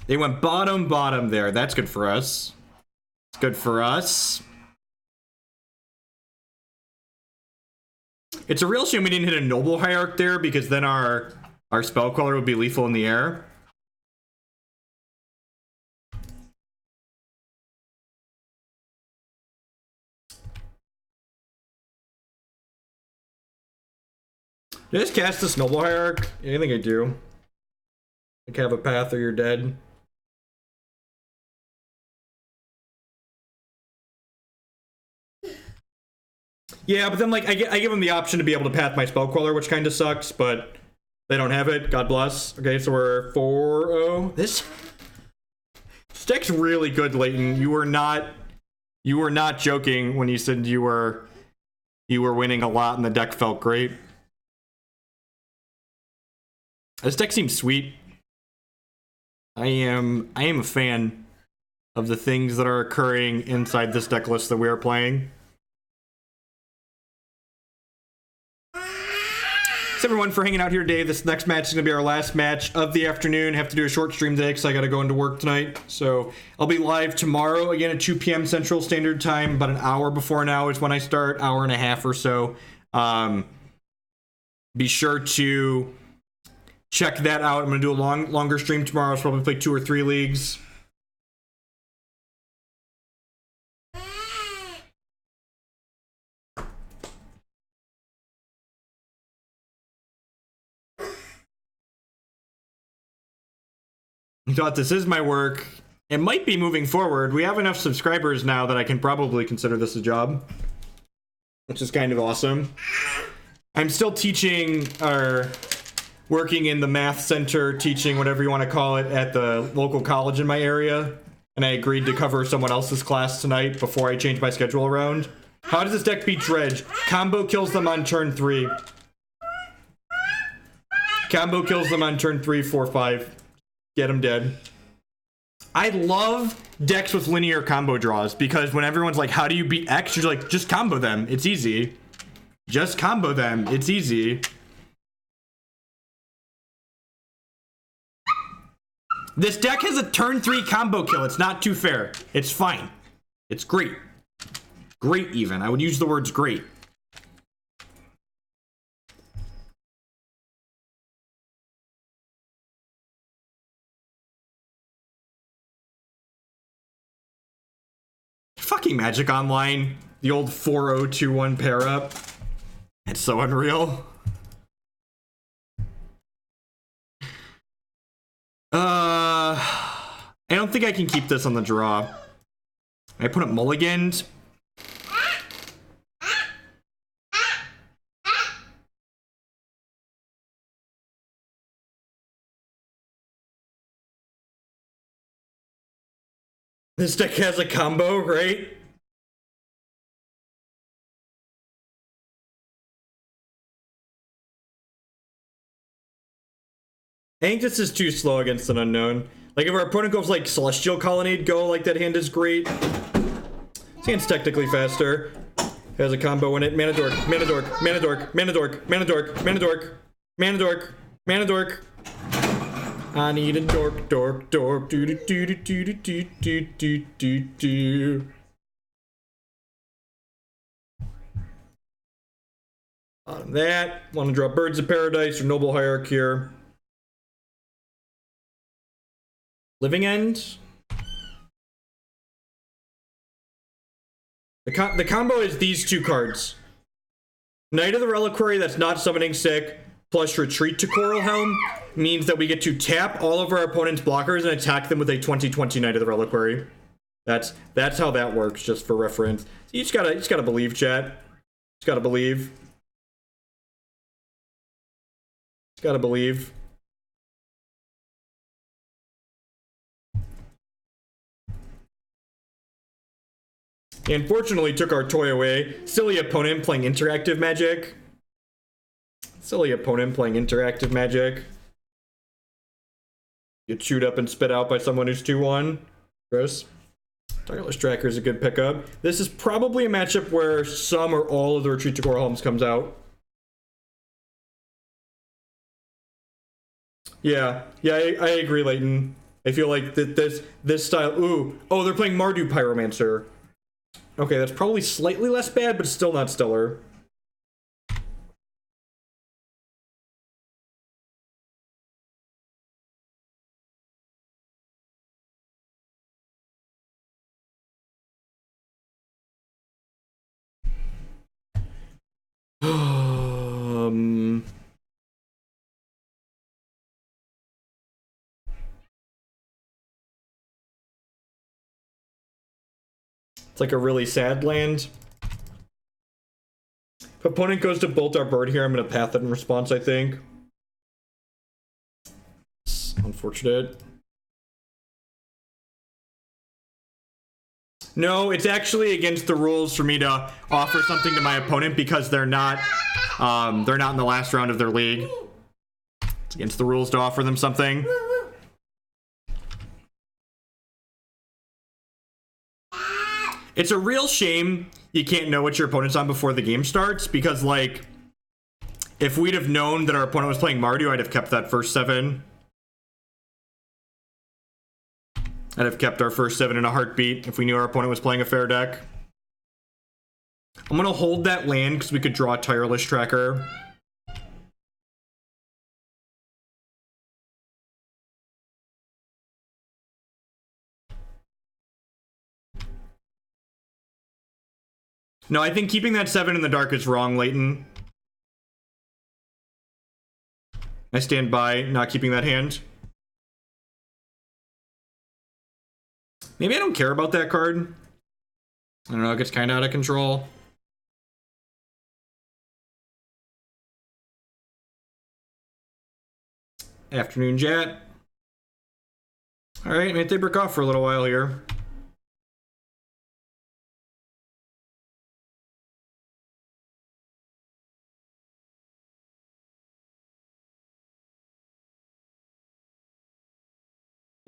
They went bottom there. That's good for us. It's good for us. It's a real shame we didn't hit a Noble Hierarch there, because then our Spell Queller would be lethal in the air. Did I just cast this Noble Hierarch? Yeah, I think I do. Like, have a path or you're dead. Yeah, but then, like, I give them the option to be able to path my Spell Queller, which kind of sucks, but they don't have it. God bless. Okay, so we're 4-0. This deck's really good, Leighton. You were not joking when you said you were winning a lot and the deck felt great. This deck seems sweet. I am a fan of the things that are occurring inside this deck list that we are playing. Thanks everyone for hanging out here today. This next match is going to be our last match of the afternoon. Have to do a short stream today because I got to go into work tonight. So I'll be live tomorrow again at 2 p.m. Central Standard Time. About an hour before now is when I start, hour and a half or so. Be sure to check that out. I'm going to do a longer stream tomorrow. I'll probably play 2 or 3 leagues. I thought this is my work. It might be moving forward. We have enough subscribers now that I can probably consider this a job, which is kind of awesome. I'm still teaching or working in the math center, teaching whatever you want to call it at the local college in my area. And I agreed to cover someone else's class tonight before I change my schedule around. How does this deck beat Dredge? Combo kills them on turn 3. Combo kills them on turn 3, 4, 5. Get them dead. I love decks with linear combo draws because when everyone's like, how do you beat X? You're like, just combo them. It's easy. Just combo them. It's easy. This deck has a turn 3 combo kill. It's not too fair. It's fine. It's great. Great even. I would use the words great. Fucking Magic Online. The old 4-0-2-1 pair up. It's so unreal. I don't think I can keep this on the draw. I put up mulligans. This deck has a combo, right? I think this is too slow against an unknown. Like if our opponent goes like Celestial Colonnade Go, like that hand is great. This hand's technically faster. Has a combo in it. Mana Dork, Mana Dork, Mana Dork, Mana Dork, Mana Dork, Mana Dork, Mana Dork, Mana Dork. I need a dork, dork, dork, do do do do do do do do do do. Bottom that. Want to draw Birds of Paradise or Noble Hierarch here. Living End. The combo is these two cards. Knight of the Reliquary that's not summoning sick. plus retreat to Coralhelm means that we get to tap all of our opponent's blockers and attack them with a 20/20 Knight of the Reliquary. That's how that works, just for reference. So you just gotta believe, chat. Just gotta believe. Just gotta believe. He unfortunately took our toy away. Silly opponent playing interactive magic. Silly opponent playing interactive magic. Get chewed up and spit out by someone who's 2-1. Gross. Tireless Tracker is a good pickup. This is probably a matchup where some or all of the Retreat to Coralhelms comes out. Yeah, I agree, Leighton. I feel like this style. Ooh, oh, they're playing Mardu Pyromancer. Okay, that's probably slightly less bad, but still not stellar. It's like a really sad land. If opponent goes to bolt our bird here, I'm going to path it in response, I think. It's unfortunate. No, it's actually against the rules for me to offer something to my opponent because they're not in the last round of their league. It's against the rules to offer them something. It's a real shame you can't know what your opponent's on before the game starts, because, like, if we'd have known that our opponent was playing Mardu, I'd have kept that first 7. I'd have kept our first 7 in a heartbeat if we knew our opponent was playing a fair deck. I'm gonna hold that land because we could draw a Tireless Tracker. No, I think keeping that 7 in the dark is wrong, Leighton. I stand by not keeping that hand. Maybe I don't care about that card. I don't know, it gets kind of out of control. Afternoon, Jet. Alright, maybe they break off for a little while here.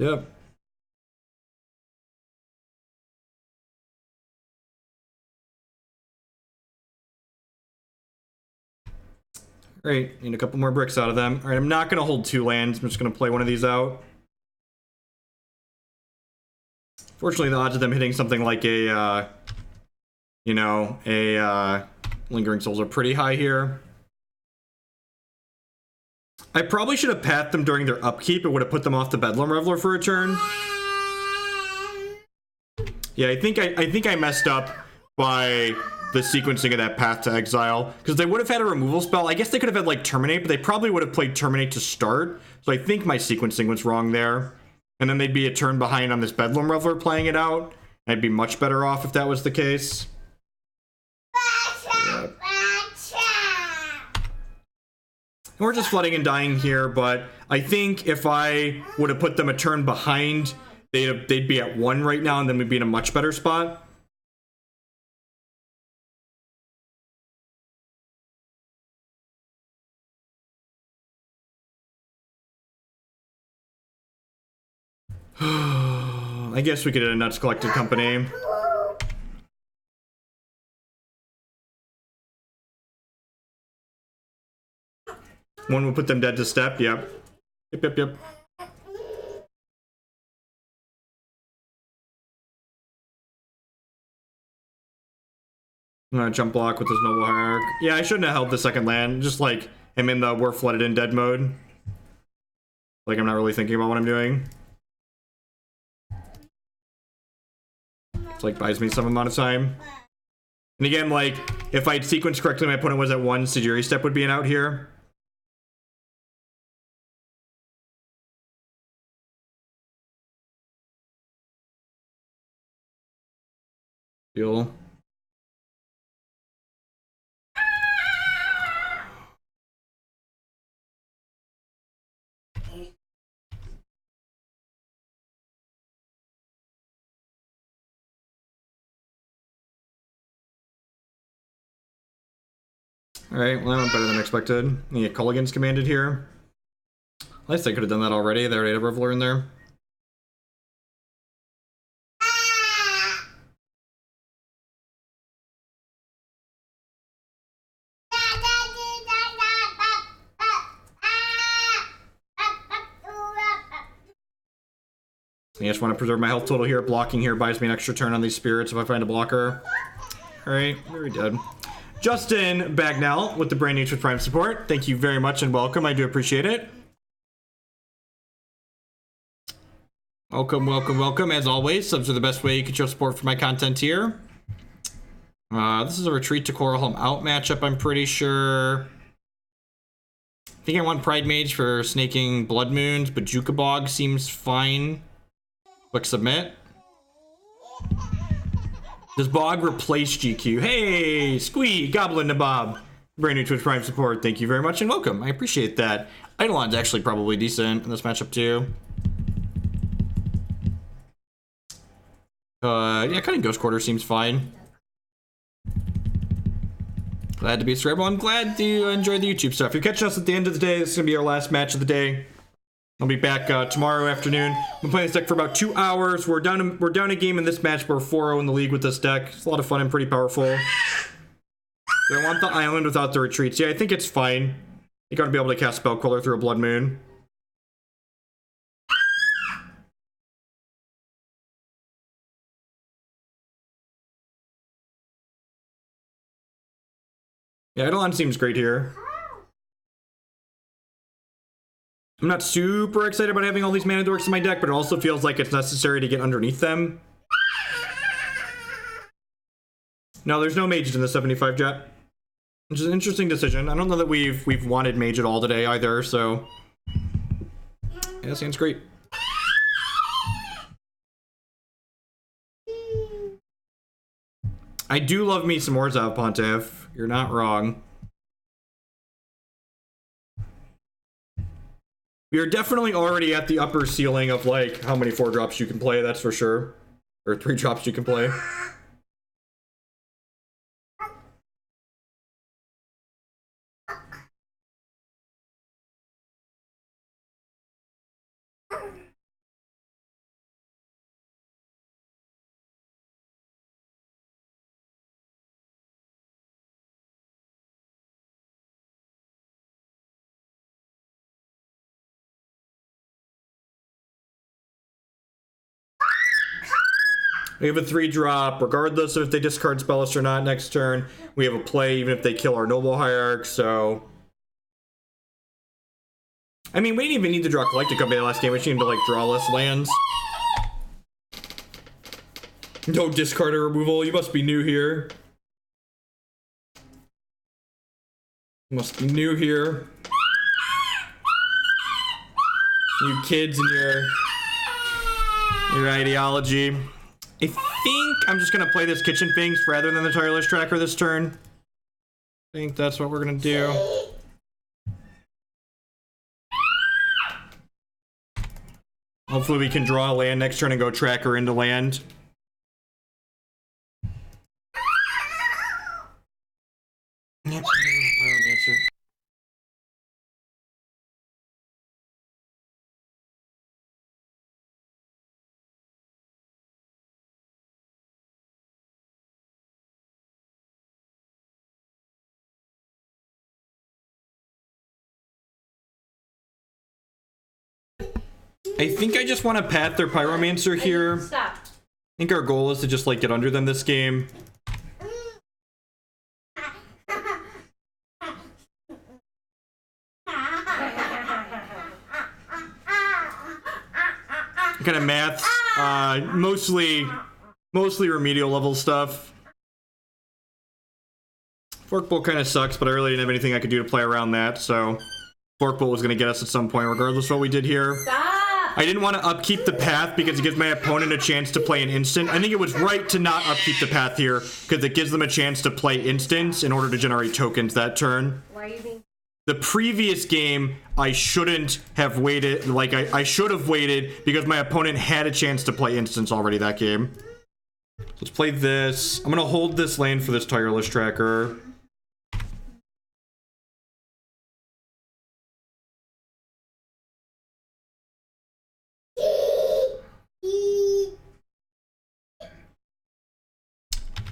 Yep. Great, need a couple more bricks out of them. Alright, I'm not going to hold 2 lands. I'm just going to play one of these out. Fortunately, the odds of them hitting something like a, Lingering Souls are pretty high here. I probably should have pathed them during their upkeep. It would have put them off the Bedlam Reveler for a turn. Yeah, I think I messed up by the sequencing of that path to Exile, because they would have had a removal spell. I guess they could have had, like, Terminate, but they probably would have played Terminate to start. So I think my sequencing was wrong there. And then they'd be a turn behind on this Bedlam Reveler playing it out. I'd be much better off if that was the case. Yep. We're just flooding and dying here, but I think if I would have put them a turn behind, they'd be at 1 right now, and then we'd be in a much better spot. I guess we could hit a Nuts Collected Company. One will put them dead to step, yep. Yep. I'm gonna jump block with this Noble Hierarch. Yeah, I shouldn't have held the second land. Just like, I'm in the we're flooded in dead mode. Like, I'm not really thinking about what I'm doing. It's like, buys me some amount of time. And again, like, if I'd sequenced correctly, my opponent was at 1, Sejiri Steppe would be an out here. Deal. Alright, well that went better than expected. Yeah, Culligan's commanded here. At least I could have done that already. They already had a Reveler in there. I just want to preserve my health total here. Blocking here buys me an extra turn on these spirits if I find a blocker. Alright, very dead. Justin Bagnell with the brand new Twitch Prime support. Thank you very much and welcome. I do appreciate it. Welcome, welcome, welcome. As always, subs are the best way you can show support for my content here. This is a retreat to Coralhelm out matchup, I'm pretty sure. I think I want Pridemage for snaking Blood Moons. Bojuka Bog seems fine. Click submit. Does Bog replace GQ? Hey, Squee, Goblin Nabob. Brand new Twitch Prime support. Thank you very much and welcome. I appreciate that. Eidolon's actually probably decent in this matchup too. Yeah, cutting Ghost Quarter seems fine. Glad to be streaming. I'm glad you enjoyed the YouTube stuff. You're catching us at the end of the day. This is gonna be our last match of the day. I'll be back tomorrow afternoon. I'm playing this deck for about 2 hours. We're down a game in this match, but we're 4-0 in the league with this deck. It's a lot of fun and pretty powerful. Do I want the island without the retreats? Yeah, I think it's fine. You gotta be able to cast Spell Queller through a Blood Moon. Yeah, Eidolon seems great here. I'm not super excited about having all these mana dorks in my deck, but it also feels like it's necessary to get underneath them. No, there's no mages in the 75 jet, which is an interesting decision. I don't know that we've wanted mage at all today either, so yeah, sounds great. I do love me some Orzhov Pontiff. You're not wrong. We are definitely already at the upper ceiling of like how many 4-drops you can play, that's for sure. Or 3-drops you can play. We have a 3-drop, regardless of if they discard Spellist or not next turn. We have a play even if they kill our Noble Hierarch, so... I mean, we didn't even need to draw Collected Company last game. We just needed to, like, draw less lands. No discarder removal. You must be new here. You must be new here. You kids and your ideology. I think I'm just gonna play this Kitchen Finks rather than the Tireless Tracker this turn. I think that's what we're gonna do. Hopefully we can draw a land next turn and go Tracker into land. Yep. I think I just want to pat their Pyromancer here. Stop. I think our goal is to just like get under them this game. Kind of maths, mostly remedial level stuff. Forkbolt kind of sucks, but I really didn't have anything I could do to play around that, so Forkbolt was going to get us at some point, regardless of what we did here. Stop. I didn't want to upkeep the path because it gives my opponent a chance to play an instant. I think it was right to not upkeep the path here because it gives them a chance to play instants in order to generate tokens that turn. Why are you being... The previous game, I shouldn't have waited. Like, I should have waited because my opponent had a chance to play instants already that game. Let's play this. I'm going to hold this land for this Tireless Tracker.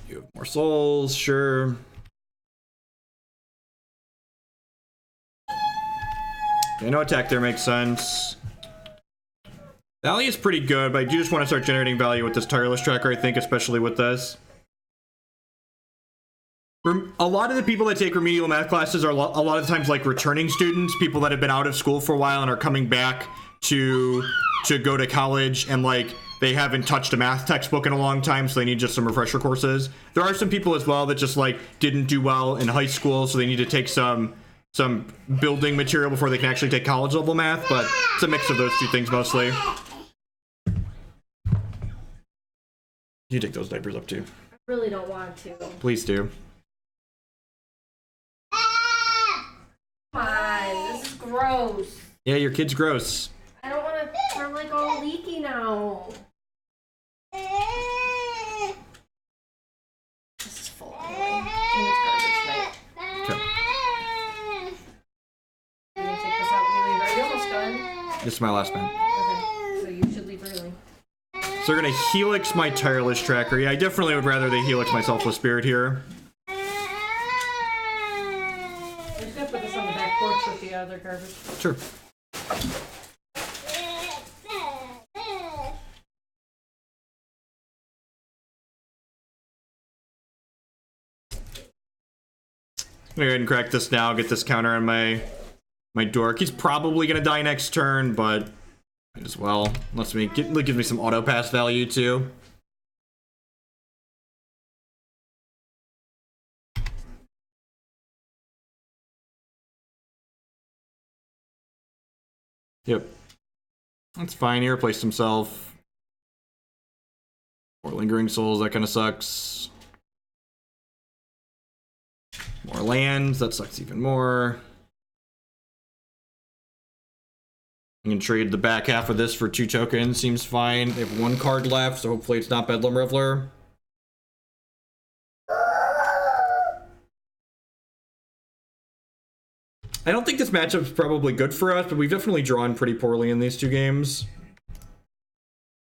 You have more souls, sure. Okay, no attack there makes sense. Thalia is pretty good, but I do just want to start generating value with this Tireless Tracker, I think, especially with this. A lot of the people that take remedial math classes are a lot of times like returning students, people that have been out of school for a while and are coming back to go to college, and like they haven't touched a math textbook in a long time, so they need just some refresher courses. There are some people as well that just like didn't do well in high school, so they need to take some building material before they can actually take college level math, but it's a mix of those two things mostly. You take those diapers up too. I really don't want to. Please do. Come on, this is gross. Yeah, your kid's gross. I don't want to. We're like all leaky now. This is full. And it's garbage night. Okay. You gonna take this out when you leave? Are you almost done? This is my last man. Okay, so you should leave early. So they're gonna Helix my Tireless Tracker. Yeah, I definitely would rather they Helix my Selfless Spirit here. I'm just gonna put this on the back porch with the other garbage. Sure. I'm gonna go ahead and crack this now, get this counter on my dork. He's probably gonna die next turn, but might as well. Unless it gives me some auto pass value too. Yep. That's fine. He replaced himself. More lingering souls, that kind of sucks. More lands, that sucks even more. I can trade the back half of this for 2 tokens, seems fine. They have 1 card left, so hopefully it's not Bedlam Reveler. I don't think this matchup's probably good for us, but we've definitely drawn pretty poorly in these 2 games.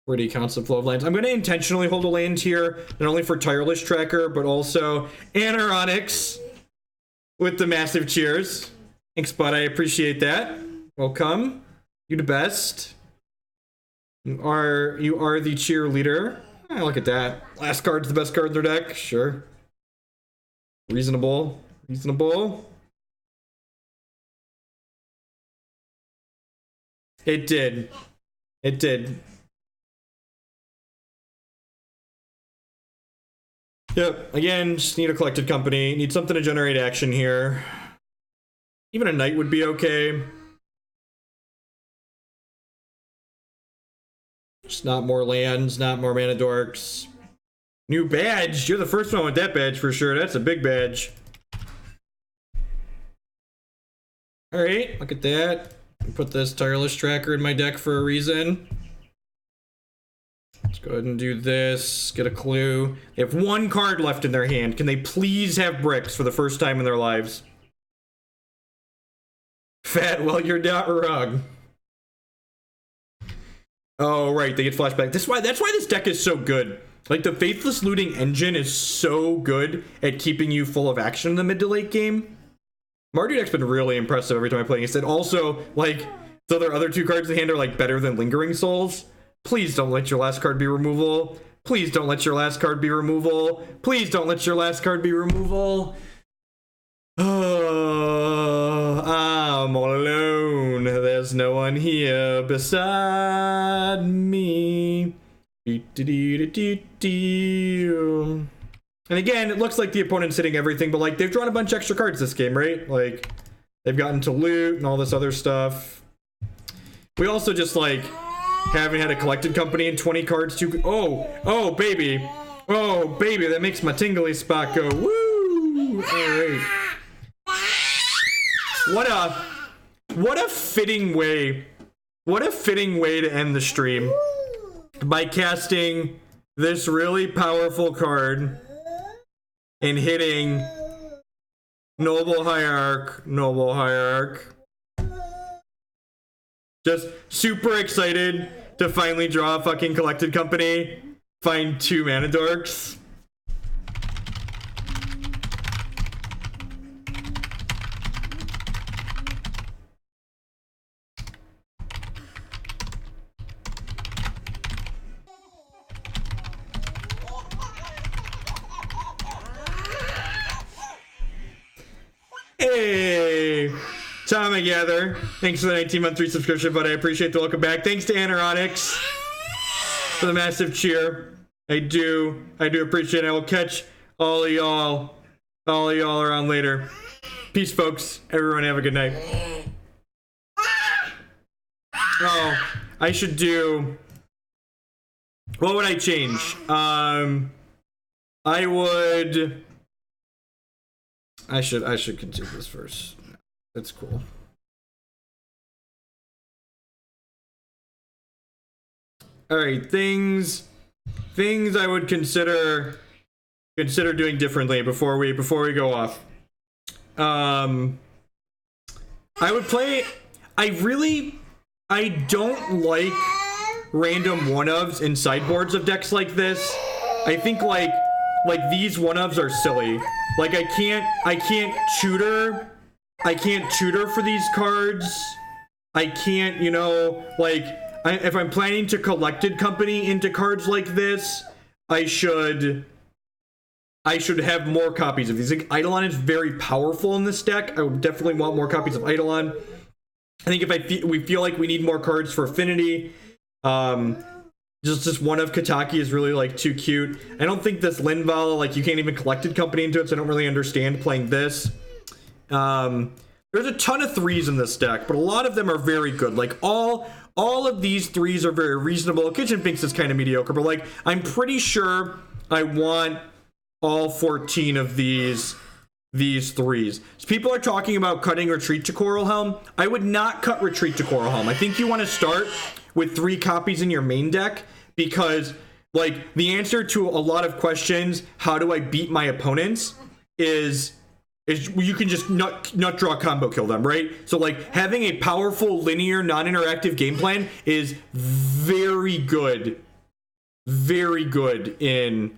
Pretty constant flow of lands. I'm going to intentionally hold a land here, not only for Tireless Tracker, but also Anaronics with the massive cheers. Thanks, bud. I appreciate that. Welcome. You the best. You are the cheerleader. Oh, look at that. Last card's the best card in their deck. Sure. Reasonable. Reasonable. It did. It did. Yep, again, just need a collected company. Need something to generate action here. Even a knight would be okay. Just not more lands, not more mana dorks. New badge! You're the first one with that badge for sure. That's a big badge. Alright, look at that. Put this Tireless Tracker in my deck for a reason. Let's go ahead and do this. Get a clue. They have 1 card left in their hand. Can they please have bricks for the first time in their lives? Fat, well, you're not wrong. Oh, right. They get flashback. That's why this deck is so good. Like, the Faithless Looting engine is so good at keeping you full of action in the mid to late game. Mardu deck's been really impressive every time I play against it. Also, like, so their other 2 cards in the hand are, like, better than Lingering Souls. Please don't let your last card be removal. Please don't let your last card be removal. Please don't let your last card be removal. Oh, I'm all alone. There's no one here beside me. And again, it looks like the opponent's hitting everything, but like they've drawn a bunch of extra cards this game, right? Like they've gotten to loot and all this other stuff. We also just like haven't had a collected company in 20 cards too. Oh baby, that makes my tingly spot go woo. All right. What a fitting way to end the stream by casting this really powerful card and hitting Noble Hierarch. Just super excited to finally draw a fucking collected company, find 2 mana dorks. Hey, Tom I gather. Thanks for the 19-month 3 subscription, but I appreciate the welcome back. Thanks to Aneronix for the massive cheer. I do appreciate it. I will catch all of y'all around later. Peace, folks. Everyone have a good night. Oh, I should do. What would I change? I should continue this first. That's cool. All right, things I would consider doing differently before we go off. I would play. I don't like random 1-ofs in sideboards of decks like this. I think like these 1-ofs are silly. Like I can't tutor for these cards. I can't, if I'm planning to collected company into cards like this, I should have more copies of these. Like, Eidolon is very powerful in this deck. I would definitely want more copies of Eidolon. I think if we feel like we need more cards for affinity, just 1 of Kataki is really like too cute. I don't think this Linvala, like you can't even collected company into it, so I don't really understand playing this. There's a ton of 3s in this deck, but a lot of them are very good. Like all of these 3s are very reasonable. Kitchen Finks is kind of mediocre, but like I'm pretty sure I want all 14 of these 3s. So people are talking about cutting Retreat to Coralhelm. I would not cut Retreat to Coralhelm. I think you want to start with 3 copies in your main deck, because like the answer to a lot of questions, how do I beat my opponents, is you can just not draw combo kill them, right? So like having a powerful linear non-interactive game plan is very good in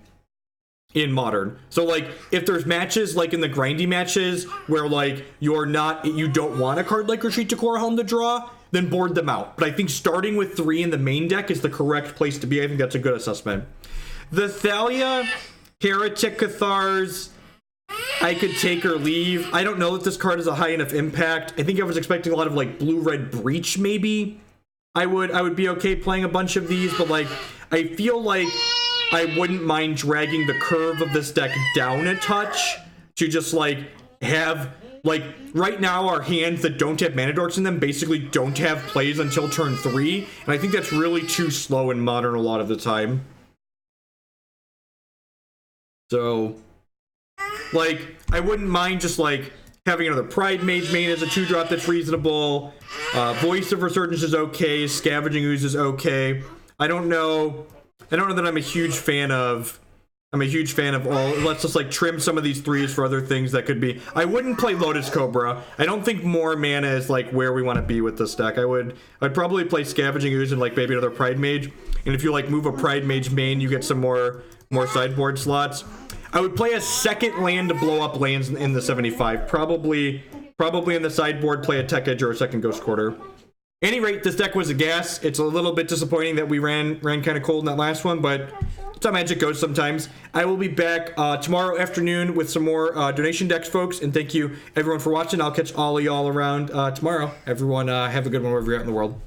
modern. So like if there's matches like in the grindy matches where like you don't want a card like Retreat to Coralhelm to draw, then board them out. But I think starting with 3 in the main deck is the correct place to be. I think that's a good assessment. The Thalia, Heretic Cathars, I could take or leave. I don't know that this card is a high enough impact. I think I was expecting a lot of like blue-red breach maybe. I would be okay playing a bunch of these, but like I feel like I wouldn't mind dragging the curve of this deck down a touch to just like have, like right now our hands that don't have mana dorks in them basically don't have plays until turn 3, and I think that's really too slow in modern a lot of the time. So like I wouldn't mind just like having another Pridemage main as a 2-drop that's reasonable. Voice of Resurgence is okay. Scavenging Ooze is okay. I don't know that I'm a huge fan of all. Let's just like trim some of these 3s for other things that could be. I wouldn't play Lotus Cobra. I don't think more mana is like where we want to be with this deck. I'd probably play Scavenging Ooze and like maybe another Pridemage. And if you like move a Pridemage main, you get some more sideboard slots. I would play a second land to blow up lands in the 75. Probably in the sideboard, play a Tech Edge or a second Ghost Quarter. Any rate, this deck was a gas. It's a little bit disappointing that we ran kind of cold in that last one, but that's how Magic goes sometimes. I will be back tomorrow afternoon with some more donation decks, folks, and thank you everyone for watching. I'll catch all of y'all around tomorrow. Everyone have a good one wherever you're at in the world.